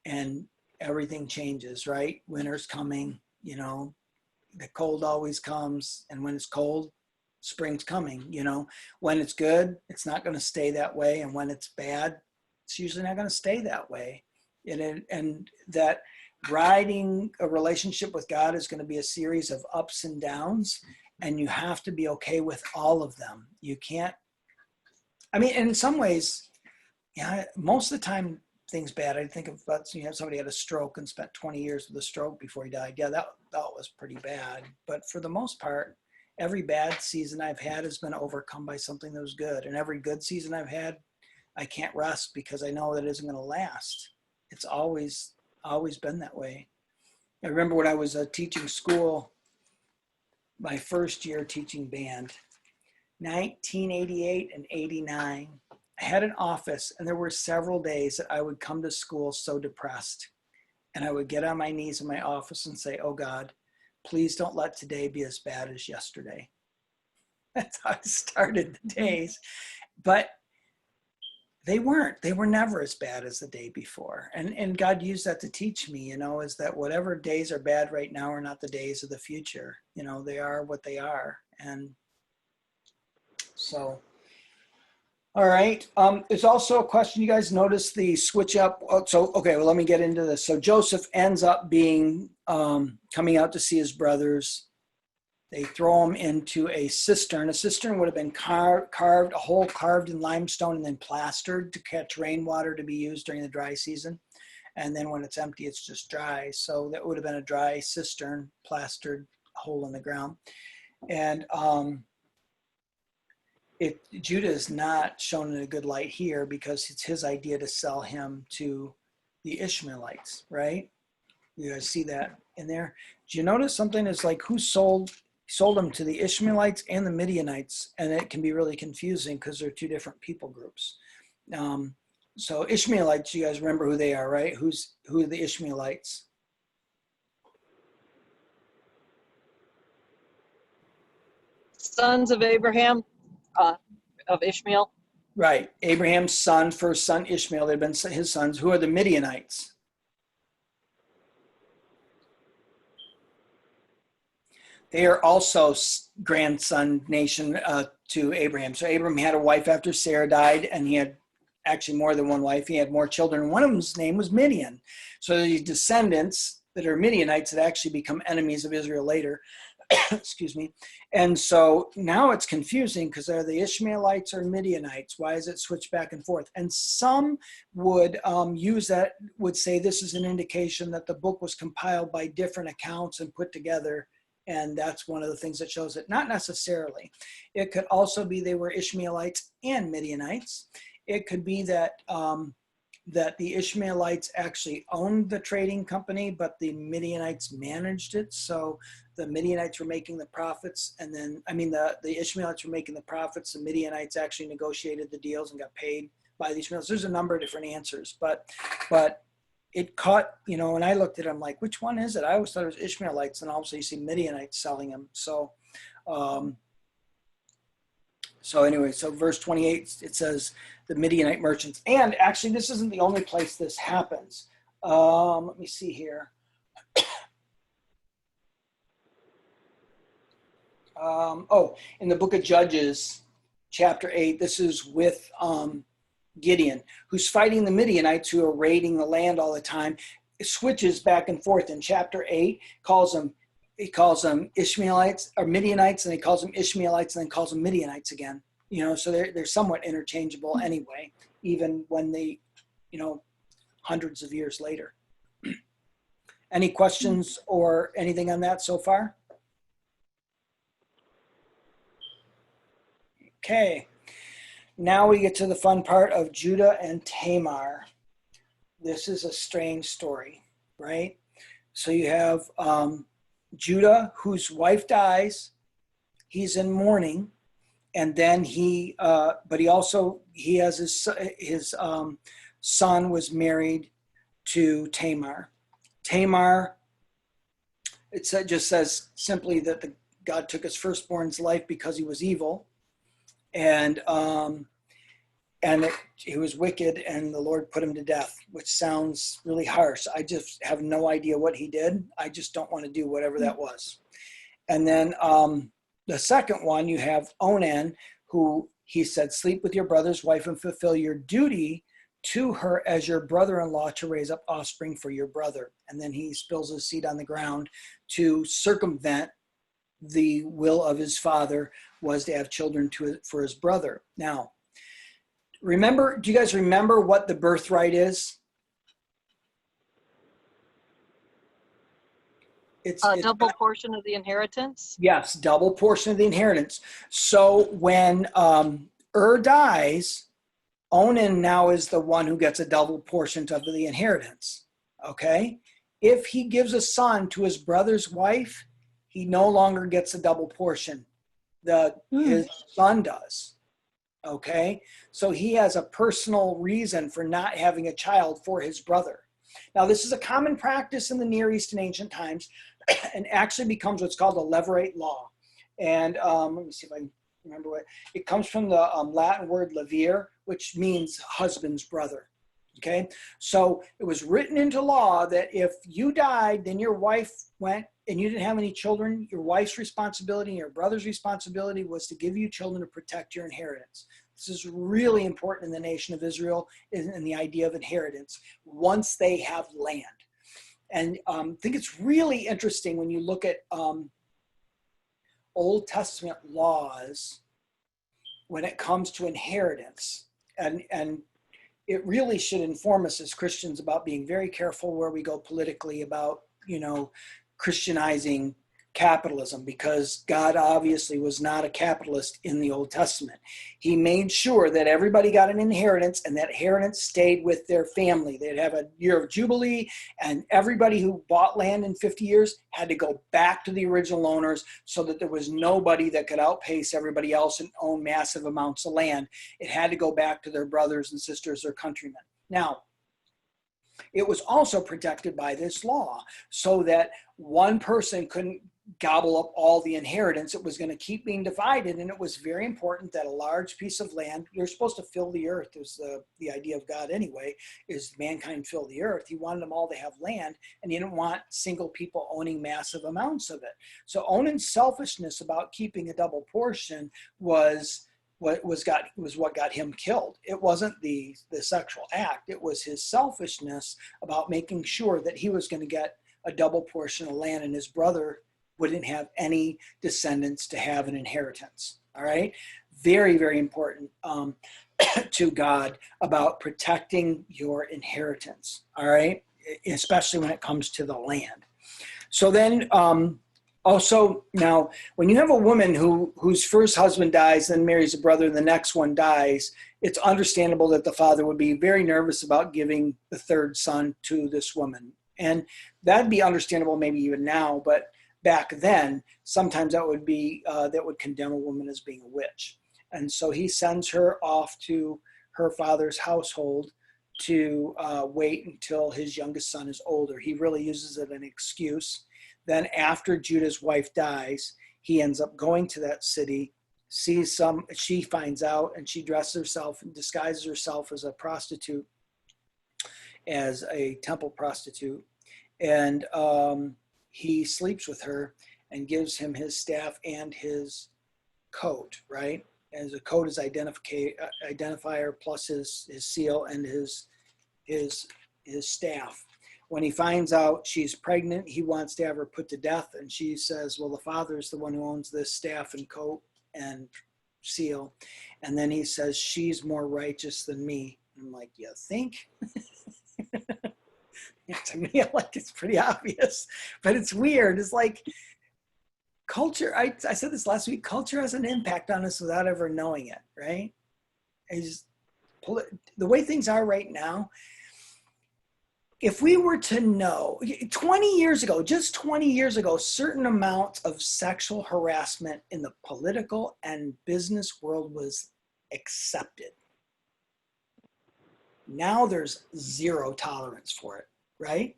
S1: and everything changes, right? Winter's coming, you know, the cold always comes. And when it's cold, spring's coming, you know. When it's good, it's not going to stay that way. And when it's bad, it's usually not going to stay that way. And that riding a relationship with God is going to be a series of ups and downs. And you have to be okay with all of them. You can't, I mean, in some ways, yeah, most of the time things bad. I think about, somebody had a stroke and spent 20 years with a stroke before he died. Yeah, that was pretty bad. But for the most part, every bad season I've had has been overcome by something that was good. And every good season I've had, I can't rest because I know that it isn't going to last. It's always been that way. I remember when I was teaching school, my first year teaching band, 1988 and 89, I had an office, and there were several days that I would come to school so depressed. And I would get on my knees in my office and say, oh God, please don't let today be as bad as yesterday. That's how I started the days. But they weren't. They were never as bad as the day before. And God used that to teach me, is that whatever days are bad right now are not the days of the future. They are what they are. And so, all right. There's also a question. You guys notice the switch up. Okay, well, let me get into this. So Joseph ends up being, coming out to see his brothers. They throw him into a cistern. A cistern would have been carved, a hole carved in limestone and then plastered to catch rainwater to be used during the dry season. And then when it's empty, it's just dry. So that would have been a dry cistern, plastered hole in the ground. And Judah is not shown in a good light here because it's his idea to sell him to the Ishmaelites, right? You guys see that in there? Do you notice something is like who sold him to the Ishmaelites and the Midianites? And it can be really confusing because they're two different people groups. So Ishmaelites, you guys remember who they are, right? Who are the Ishmaelites?
S7: Sons of Abraham, of Ishmael.
S1: Right. Abraham's first son Ishmael, they've been his sons. Who are the Midianites? They are also grandson nation to Abraham. So Abraham had a wife after Sarah died, and he had actually more than one wife. He had more children. One of them's name was Midian. So these descendants that are Midianites that actually become enemies of Israel later. Excuse me. And so now it's confusing because are they Ishmaelites or Midianites? Why is it switched back and forth? And some would use that, would say this is an indication that the book was compiled by different accounts and put together. And that's one of the things that shows it. Not necessarily. It could also be they were Ishmaelites and Midianites. It could be that that the Ishmaelites actually owned the trading company, but the Midianites managed it. So the Midianites were making the profits, and then, the Ishmaelites were making the profits. The Midianites actually negotiated the deals and got paid by the Ishmaelites. There's a number of different answers, but it caught, when I looked at it, I'm like, which one is it? I always thought it was Ishmaelites, and also you see Midianites selling them. So, so verse 28, it says the Midianite merchants. And actually, this isn't the only place this happens. Let me see here. In the book of Judges, chapter 8, this is with Gideon, who's fighting the Midianites who are raiding the land all the time. It switches back and forth. In chapter 8, he calls them Ishmaelites or Midianites, and he calls them Ishmaelites, and then calls them Midianites again. So they're somewhat interchangeable anyway, even when they, hundreds of years later. Any questions or anything on that so far? Okay. Now we get to the fun part of Judah and Tamar. This is a strange story, right? So you have Judah, whose wife dies. He's in mourning. and then but he also, he has his son was married to Tamar. Tamar, just says simply that God took his firstborn's life because he was evil, and he was wicked, and the Lord put him to death, which sounds really harsh. I just have no idea what he did. I just don't want to do whatever that was. And then the second one, you have Onan, who he said, sleep with your brother's wife and fulfill your duty to her as your brother-in-law to raise up offspring for your brother. And then he spills his seed on the ground to circumvent the will of his father, was to have children for his brother. Now, do you guys remember what the birthright is? It's
S7: Double portion of the inheritance?
S1: Yes, double portion of the inheritance. So when dies, Onan now is the one who gets a double portion of the inheritance. Okay? If he gives a son to his brother's wife, he no longer gets a double portion. His son does. Okay? So he has a personal reason for not having a child for his brother. Now, this is a common practice in the Near East in ancient times, and actually becomes what's called a levirate law. And let me see if I can remember what it comes from, the Latin word levir, which means husband's brother. Okay, so it was written into law that if you died, then your wife went and you didn't have any children, your wife's responsibility and your brother's responsibility was to give you children to protect your inheritance. This is really important in the nation of Israel, in the idea of inheritance once they have land. And I think it's really interesting when you look at Old Testament laws when it comes to inheritance. And it really should inform us as Christians about being very careful where we go politically about, Christianizing capitalism, because God obviously was not a capitalist in the Old Testament. He made sure that everybody got an inheritance, and that inheritance stayed with their family. They'd have a year of Jubilee, and everybody who bought land in 50 years had to go back to the original owners, so that there was nobody that could outpace everybody else and own massive amounts of land. It had to go back to their brothers and sisters or countrymen. Now, it was also protected by this law so that one person couldn't gobble up all the inheritance. It was going to keep being divided, and it was very important that a large piece of land, you're supposed to fill the earth, is the idea of God anyway, is mankind fill the earth. He wanted them all to have land, and he didn't want single people owning massive amounts of it. So Onan's selfishness about keeping a double portion was what got him killed. It wasn't the sexual act. It was his selfishness about making sure that he was going to get a double portion of land, and his brother wouldn't have any descendants to have an inheritance. All right. Very, very important to God about protecting your inheritance. All right. Especially when it comes to the land. So then also now, when you have a woman whose first husband dies, then marries a brother, and the next one dies, it's understandable that the father would be very nervous about giving the third son to this woman. And that'd be understandable maybe even now, but back then, sometimes that would condemn a woman as being a witch. And so he sends her off to her father's household to wait until his youngest son is older. He really uses it as an excuse. Then after Judah's wife dies, he ends up going to that city, she finds out, and she dresses herself and disguises herself as a prostitute, as a temple prostitute. And he sleeps with her and gives him his staff and his coat, right? As a coat is identifier plus his seal and his staff. When he finds out she's pregnant, he wants to have her put to death. And she says, well, the father's the one who owns this staff and coat and seal. And then he says, she's more righteous than me. I'm like, you think? To me, it's pretty obvious, but it's weird. It's like culture. I said this last week. Culture has an impact on us without ever knowing it, right? The way things are right now, if we were to know 20 years ago, just 20 years ago, certain amounts of sexual harassment in the political and business world was accepted. Now there's zero tolerance for it, right?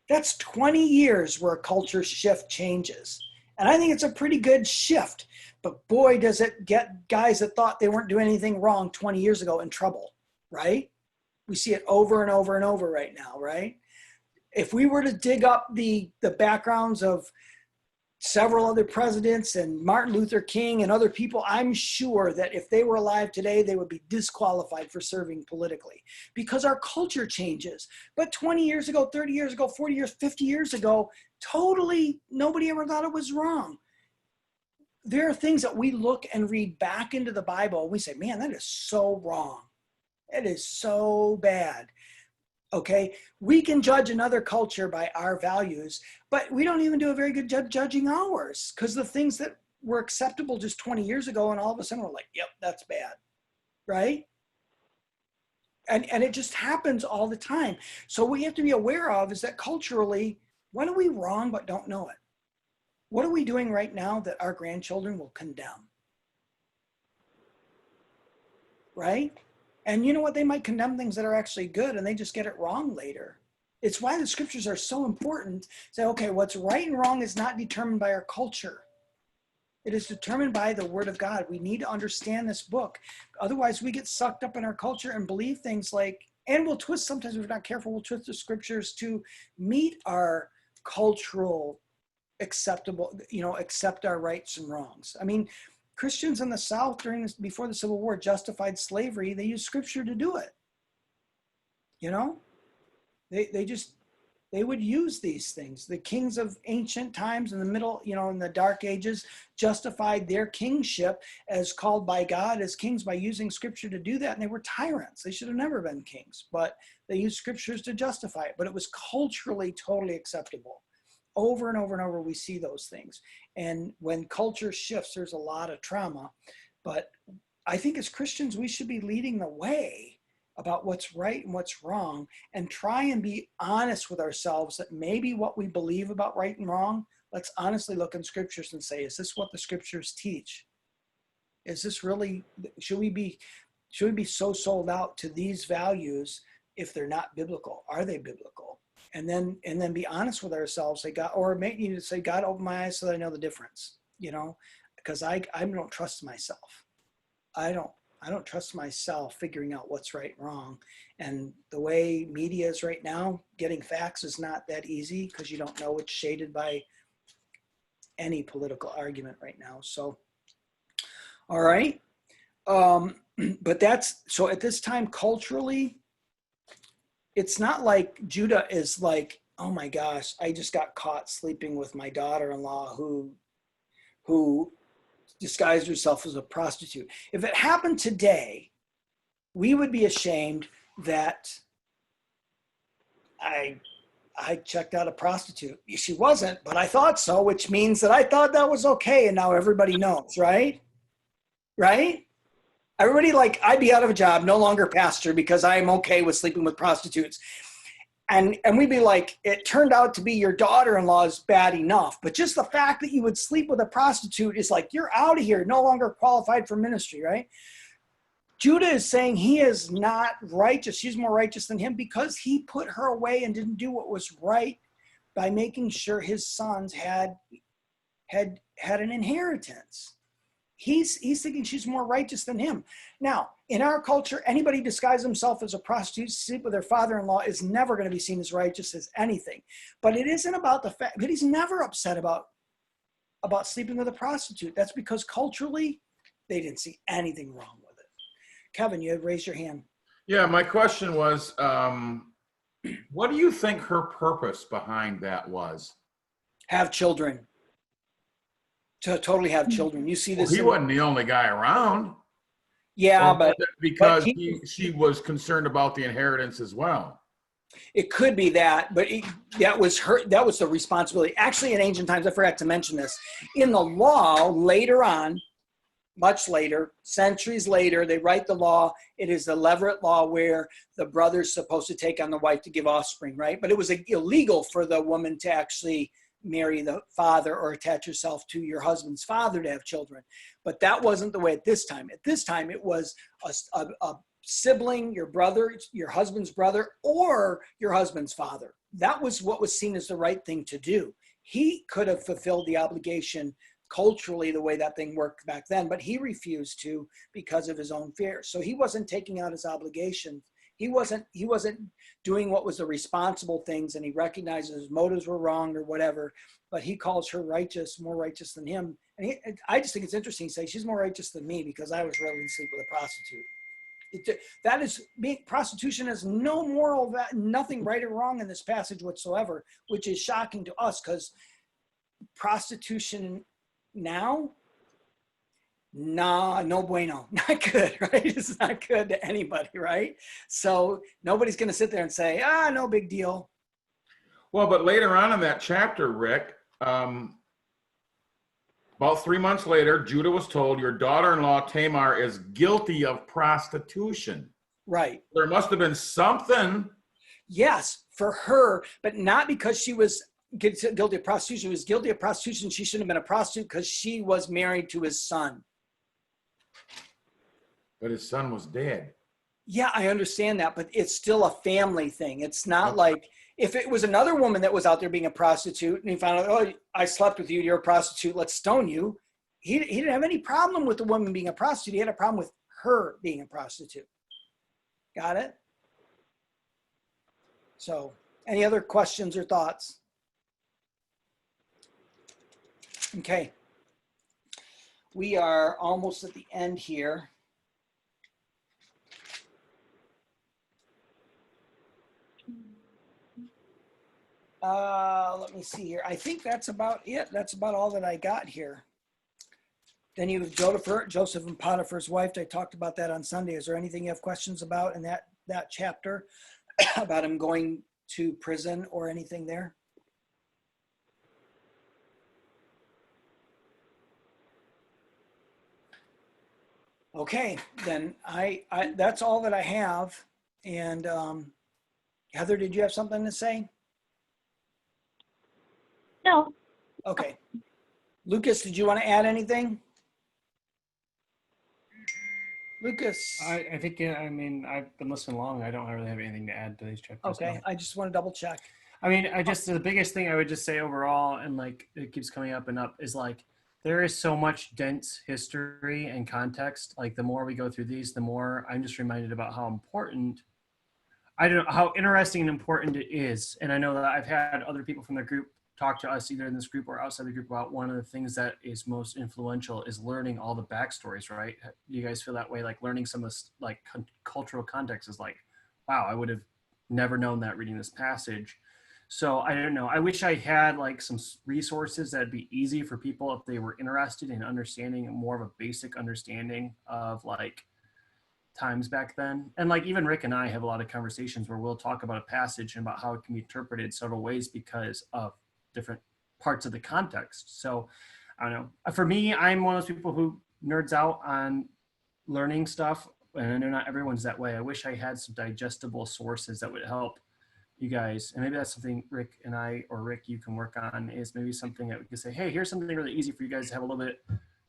S1: That's 20 years where a culture shift changes. And I think it's a pretty good shift. But boy, does it get guys that thought they weren't doing anything wrong 20 years ago in trouble, right? We see it over and over and over right now, right? If we were to dig up the backgrounds of several other presidents and Martin Luther King and other people, I'm sure that if they were alive today, they would be disqualified for serving politically because our culture changes. But 20 years ago, 30 years ago, 40 years, 50 years ago, totally nobody ever thought it was wrong. There are things that we look and read back into the Bible and we say, man, that is so wrong. It is so bad. Okay, we can judge another culture by our values, but we don't even do a very good job judging ours because the things that were acceptable just 20 years ago and all of a sudden we're like, yep, that's bad, right? And it just happens all the time. So what you have to be aware of is that culturally, when are we wrong but don't know it? What are we doing right now that our grandchildren will condemn? Right? And you know what? They might condemn things that are actually good and they just get it wrong later. It's why the scriptures are so important. Say, okay, what's right and wrong is not determined by our culture. It is determined by the word of God. We need to understand this book. Otherwise, we get sucked up in our culture and believe things like, and we'll twist, sometimes if we're not careful, we'll twist the scriptures to meet our cultural acceptable, accept our rights and wrongs. I mean, Christians in the South before the Civil War justified slavery. They used scripture to do it. They would use these things. The kings of ancient times in the middle, in the dark ages, justified their kingship as called by God as kings by using scripture to do that. And they were tyrants. They should have never been kings, but they used scriptures to justify it. But it was culturally totally acceptable. Over and over and over, we see those things. And when culture shifts, there's a lot of trauma. But I think as Christians, we should be leading the way about what's right and what's wrong and try and be honest with ourselves that maybe what we believe about right and wrong, let's honestly look in scriptures and say, is this what the scriptures teach? Is this really, should we be so sold out to these values if they're not biblical? Are they biblical? And then be honest with ourselves, say God, or maybe you need to say, God, open my eyes so that I know the difference, because I don't trust myself. I don't trust myself figuring out what's right and wrong. And the way media is right now, getting facts is not that easy because you don't know what's shaded by any political argument right now. So, all right. But so at this time, culturally, it's not like Judah is like, oh my gosh, I just got caught sleeping with my daughter-in-law who disguised herself as a prostitute. If it happened today, we would be ashamed that I checked out a prostitute. She wasn't, but I thought so, which means that I thought that was okay. And now everybody knows, right? Right? Everybody, like, I'd be out of a job, no longer pastor because I'm okay with sleeping with prostitutes. And we'd be like, it turned out to be your daughter-in-law is bad enough. But just the fact that you would sleep with a prostitute is like, you're out of here, no longer qualified for ministry, right? Judah is saying he is not righteous. She's more righteous than him because he put her away and didn't do what was right by making sure his sons had an inheritance. He's thinking she's more righteous than him. Now, in our culture, anybody disguise himself as a prostitute, sleep with their father-in-law is never going to be seen as righteous as anything. But it isn't about the fact that he's never upset about sleeping with a prostitute. That's because culturally, they didn't see anything wrong with it. Kevin, you had raised your hand.
S6: Yeah, my question was, what do you think her purpose behind that was?
S1: Have children. To totally have children. You see this.
S6: Well, he wasn't the only guy around.
S1: Yeah, but
S6: because she was concerned about the inheritance as well.
S1: It could be that, but that was the responsibility. Actually, in ancient times, I forgot to mention this. In the law, later on, much later, centuries later, they write the law. It is the Levirate law where the brother's supposed to take on the wife to give offspring, right? But it was illegal for the woman to actually marry the father or attach herself to your husband's father to have children. But that wasn't the way at this time. At this time, it was a sibling, your brother, your husband's brother, or your husband's father. That was what was seen as the right thing to do. He could have fulfilled the obligation culturally the way that thing worked back then, but he refused to because of his own fears. So he wasn't taking out his obligations. He wasn't doing what was the responsible things, and he recognizes his motives were wrong or whatever, but he calls her righteous, more righteous than him. And I just think it's interesting to say she's more righteous than me because I was ready to sleep with a prostitute. That is, prostitution has no moral, nothing right or wrong in this passage whatsoever, which is shocking to us because prostitution now, nah, no bueno, not good, right? It's not good to anybody, right? So nobody's going to sit there and say, no big deal.
S6: Well, but later on in that chapter, Rick, about 3 months later, Judah was told your daughter-in-law Tamar is guilty of prostitution.
S1: Right.
S6: There must have been something.
S1: Yes, for her, but not because she was guilty of prostitution. She was guilty of prostitution. She shouldn't have been a prostitute because she was married to his son.
S6: But his son was dead.
S1: Yeah, I understand that, but it's still a family thing. It's not like if it was another woman that was out there being a prostitute and he found out, oh, I slept with you, you're a prostitute, let's stone you. He didn't have any problem with the woman being a prostitute. He had a problem with her being a prostitute. Got it? So, any other questions or thoughts? Okay. We are almost at the end here. Let me see here. I think that's about it. That's about all that I got here. Then you have Joseph and Potiphar's wife. I talked about that on Sunday. Is there anything you have questions about in that chapter about him going to prison or anything there? Okay, then that's all that I have. And Heather, did you have something to say?
S8: No.
S1: Okay. Lucas, did you want to add anything? Lucas.
S2: I think, yeah, I mean, I've been listening long. I don't really have anything to add to these chapters.
S1: Okay,
S2: No.
S1: I just want to double check.
S2: I mean, the biggest thing I would just say overall, and like it keeps coming up and up, is like there is so much dense history and context. Like the more we go through these, the more I'm just reminded about how important, I don't know, how interesting and important it is. And I know that I've had other people from the group talk to us either in this group or outside the group about one of the things that is most influential is learning all the backstories, right? You guys feel that way? Like learning some of this like cultural context is like, wow, I would have never known that reading this passage. So I don't know. I wish I had like some resources that'd be easy for people if they were interested in understanding more of a basic understanding of like times back then. And like even Rick and I have a lot of conversations where we'll talk about a passage and about how it can be interpreted several ways because of different parts of the context. So I don't know. For me, I'm one of those people who nerds out on learning stuff, and I know not everyone's that way. I wish I had some digestible sources that would help you guys. And maybe that's something Rick and I, or Rick, you can work on, is maybe something that we can say, hey, here's something really easy for you guys to have a little bit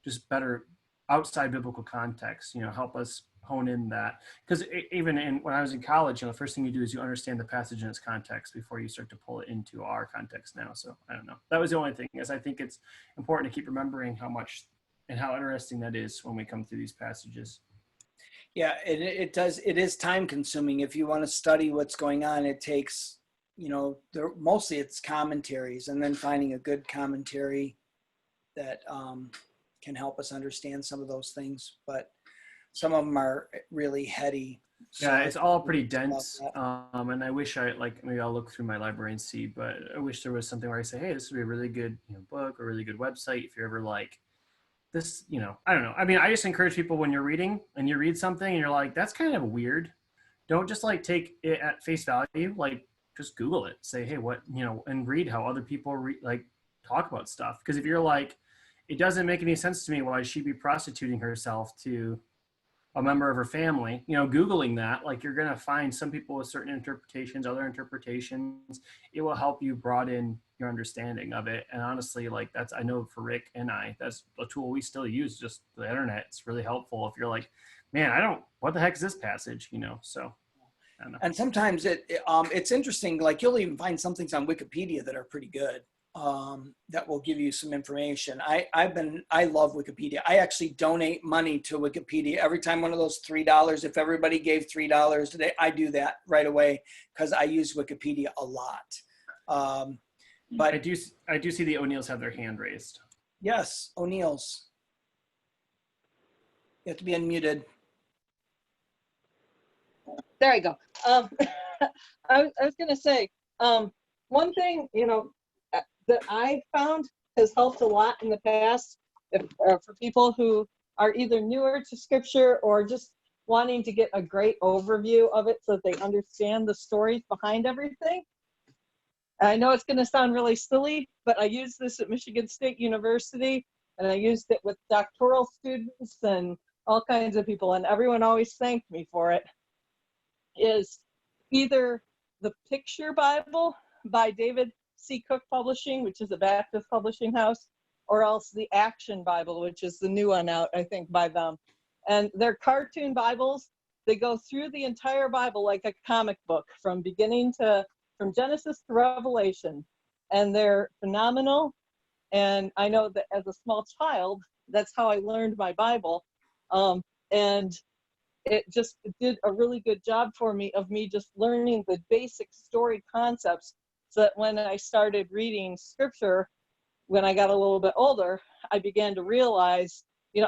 S2: just better outside biblical context, help us hone in that. Because even when I was in college, the first thing you do is you understand the passage in its context before you start to pull it into our context now. So I don't know. That was the only thing, is I think it's important to keep remembering how much and how interesting that is when we come through these passages.
S1: Yeah, it does. It is time consuming. If you want to study what's going on, it takes, mostly it's commentaries, and then finding a good commentary that can help us understand some of those things. But some of them are really heady. So
S2: yeah, it's all pretty dense. And I wish maybe I'll look through my library and see, but I wish there was something where I say, hey, this would be a really good book or a really good website if you're ever like this, I don't know. I mean, I just encourage people when you're reading and you read something and you're like, that's kind of weird. Don't just like take it at face value. Like just Google it, say, hey, what, and read how other people talk about stuff. Because if you're like, it doesn't make any sense to me why she'd be prostituting herself to a member of her family. You know, Googling that, like, you're going to find some people with certain interpretations, other interpretations. It will help you broaden your understanding of it. And honestly, like, that's, I know for Rick and I, that's a tool we still use, just the internet. It's really helpful if you're like, man, what the heck is this passage? You know, so. I don't know.
S1: And sometimes it's interesting, like you'll even find some things on Wikipedia that are pretty good. That will give you some information. I love Wikipedia. I actually donate money to Wikipedia every time one of those $3. If everybody gave $3 today, I do that right away because I use Wikipedia a lot. But
S2: I do see the O'Neills have their hand raised.
S1: yes, O'Neills. You have to be unmuted.
S7: There you go. I was going to say, one thing, that I found has helped a lot in the past for people who are either newer to scripture or just wanting to get a great overview of it so that they understand the stories behind everything. I know it's going to sound really silly, but I used this at Michigan State University, and I used it with doctoral students and all kinds of people, and everyone always thanked me for it. Is either the Picture Bible by David C. Cook Publishing, which is a Baptist publishing house, or else the Action Bible, which is the new one out, I think, by them. And they're cartoon Bibles. They go through the entire Bible like a comic book from Genesis to Revelation. And they're phenomenal. And I know that as a small child, that's how I learned my Bible. And it just did a really good job for me of me just learning the basic story concepts, so that when I started reading scripture, when I got a little bit older, I began to realize,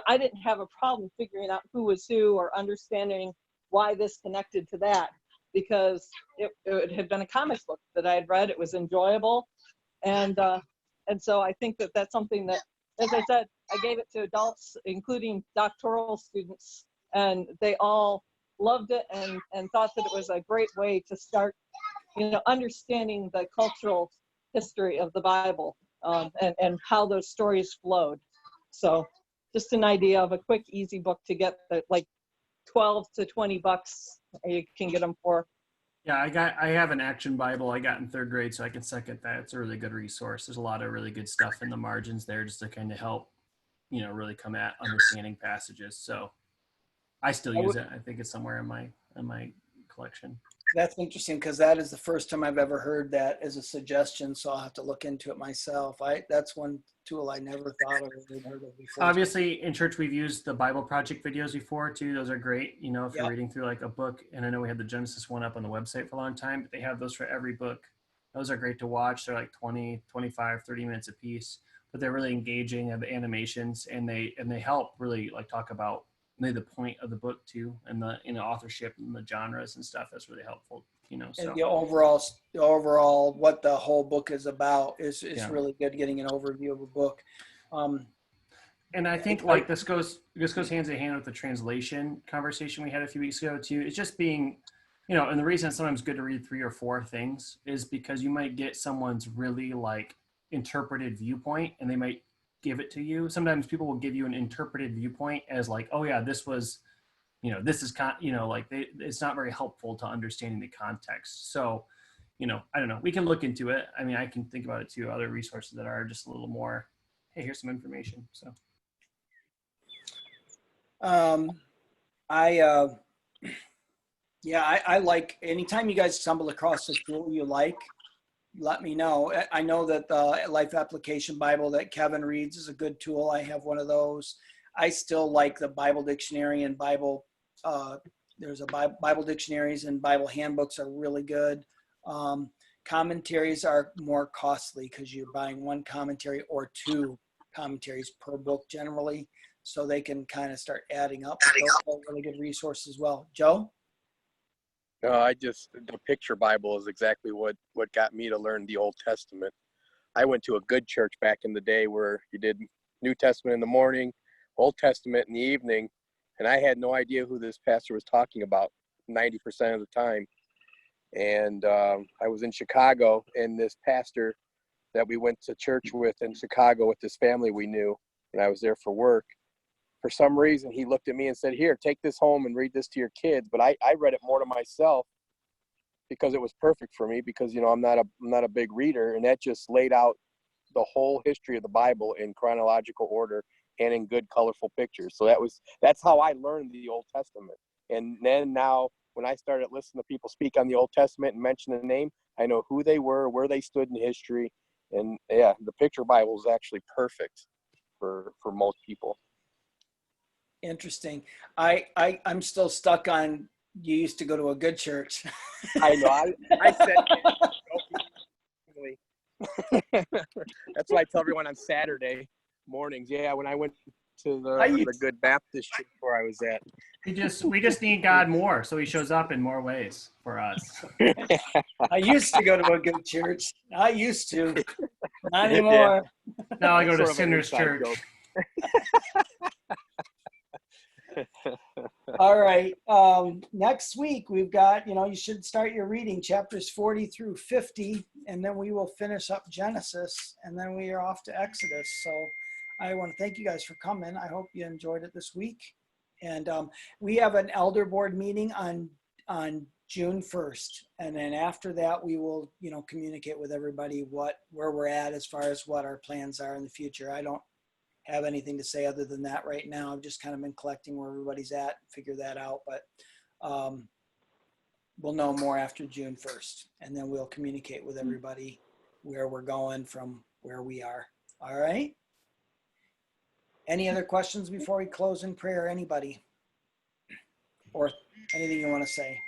S7: I didn't have a problem figuring out who was who or understanding why this connected to that, because it had been a comic book that I had read. It was enjoyable. And so I think that that's something that, as I said, I gave it to adults, including doctoral students, and they all loved it and thought that it was a great way to start, understanding the cultural history of the Bible, and how those stories flowed. So just an idea of a quick, easy book to get, that like $12 to $20 you can get them for.
S2: Yeah, I have an Action Bible I got in 3rd grade, so I can second that. It's a really good resource. There's a lot of really good stuff in the margins there just to kind of help, really come at understanding passages. So I still use it. I think it's somewhere in my collection.
S1: That's interesting because that is the first time I've ever heard that as a suggestion. So I'll have to look into it myself. That's one tool I never thought of or heard of before.
S2: Obviously, in church, we've used the Bible Project videos before too. Those are great. If you're reading through like a book, and I know we had the Genesis one up on the website for a long time, but they have those for every book. Those are great to watch. They're like 20, 25, 30 minutes a piece, but they're really engaging, have the animations, and they help really like talk about maybe the point of the book too, and the authorship and the genres and stuff. That's really helpful, so.
S1: And the overall what the whole book is about is really good, getting an overview of a book.
S2: And I think like this goes hand in hand with the translation conversation we had a few weeks ago too. It's just being, and the reason it's sometimes good to read 3 or 4 things is because you might get someone's really like interpreted viewpoint, and they might give it to you. Sometimes people will give you an interpreted viewpoint as like, oh yeah, this was, this is it's not very helpful to understanding the context. So, I don't know, we can look into it. I mean, I can think about it too. Other resources that are just a little more, hey, here's some information. So.
S1: I like anytime you guys stumble across a tool you like, let me know. I know that the Life Application Bible that Kevin reads is a good tool. I have one of those. I still like the Bible Dictionary and Bible. There's Bible dictionaries and Bible handbooks are really good. Commentaries are more costly because you're buying 1 commentary or 2 commentaries per book generally, so they can kind of start adding up. Those are really good resources as well. Joe?
S3: The Picture Bible is exactly what got me to learn the Old Testament. I went to a good church back in the day where you did New Testament in the morning, Old Testament in the evening, and I had no idea who this pastor was talking about 90% of the time. And I was in Chicago, and this pastor that we went to church with in Chicago with this family we knew, when I was there for work. For some reason, he looked at me and said, "Here, take this home and read this to your kids." But I read it more to myself because it was perfect for me, because, you know, I'm not a big reader, and that just laid out the whole history of the Bible in chronological order and in good, colorful pictures. So that's how I learned the Old Testament. And then now, when I started listening to people speak on the Old Testament and mention the name, I know who they were, where they stood in history. And yeah, the picture Bible is actually perfect for most people.
S1: Interesting. I'm still stuck on, you used to go to a good church.
S3: I know. I said jokingly. That's what I tell everyone on Saturday mornings. Yeah, when I went to the Good Baptist church where I was at.
S2: We just need God more, so he shows up in more ways for us.
S1: I used to go to a good church. I used to. Not anymore.
S2: Now I go to
S3: Sort of an
S2: Sinner's
S3: inside
S2: Church.
S3: joke.
S1: All right. Next week we've got, you should start your reading chapters 40 through 50, and then we will finish up Genesis, and then we are off to Exodus. So I want to thank you guys for coming. I hope you enjoyed it this week. And we have an elder board meeting on June 1st. And then after that, we will, communicate with everybody where we're at as far as what our plans are in the future. I don't have anything to say other than that right now. I've just kind of been collecting where everybody's at, figure that out. But we'll know more after June 1st. And then we'll communicate with everybody where we're going from where we are. All right. Any other questions before we close in prayer? Anybody? Or anything you want to say?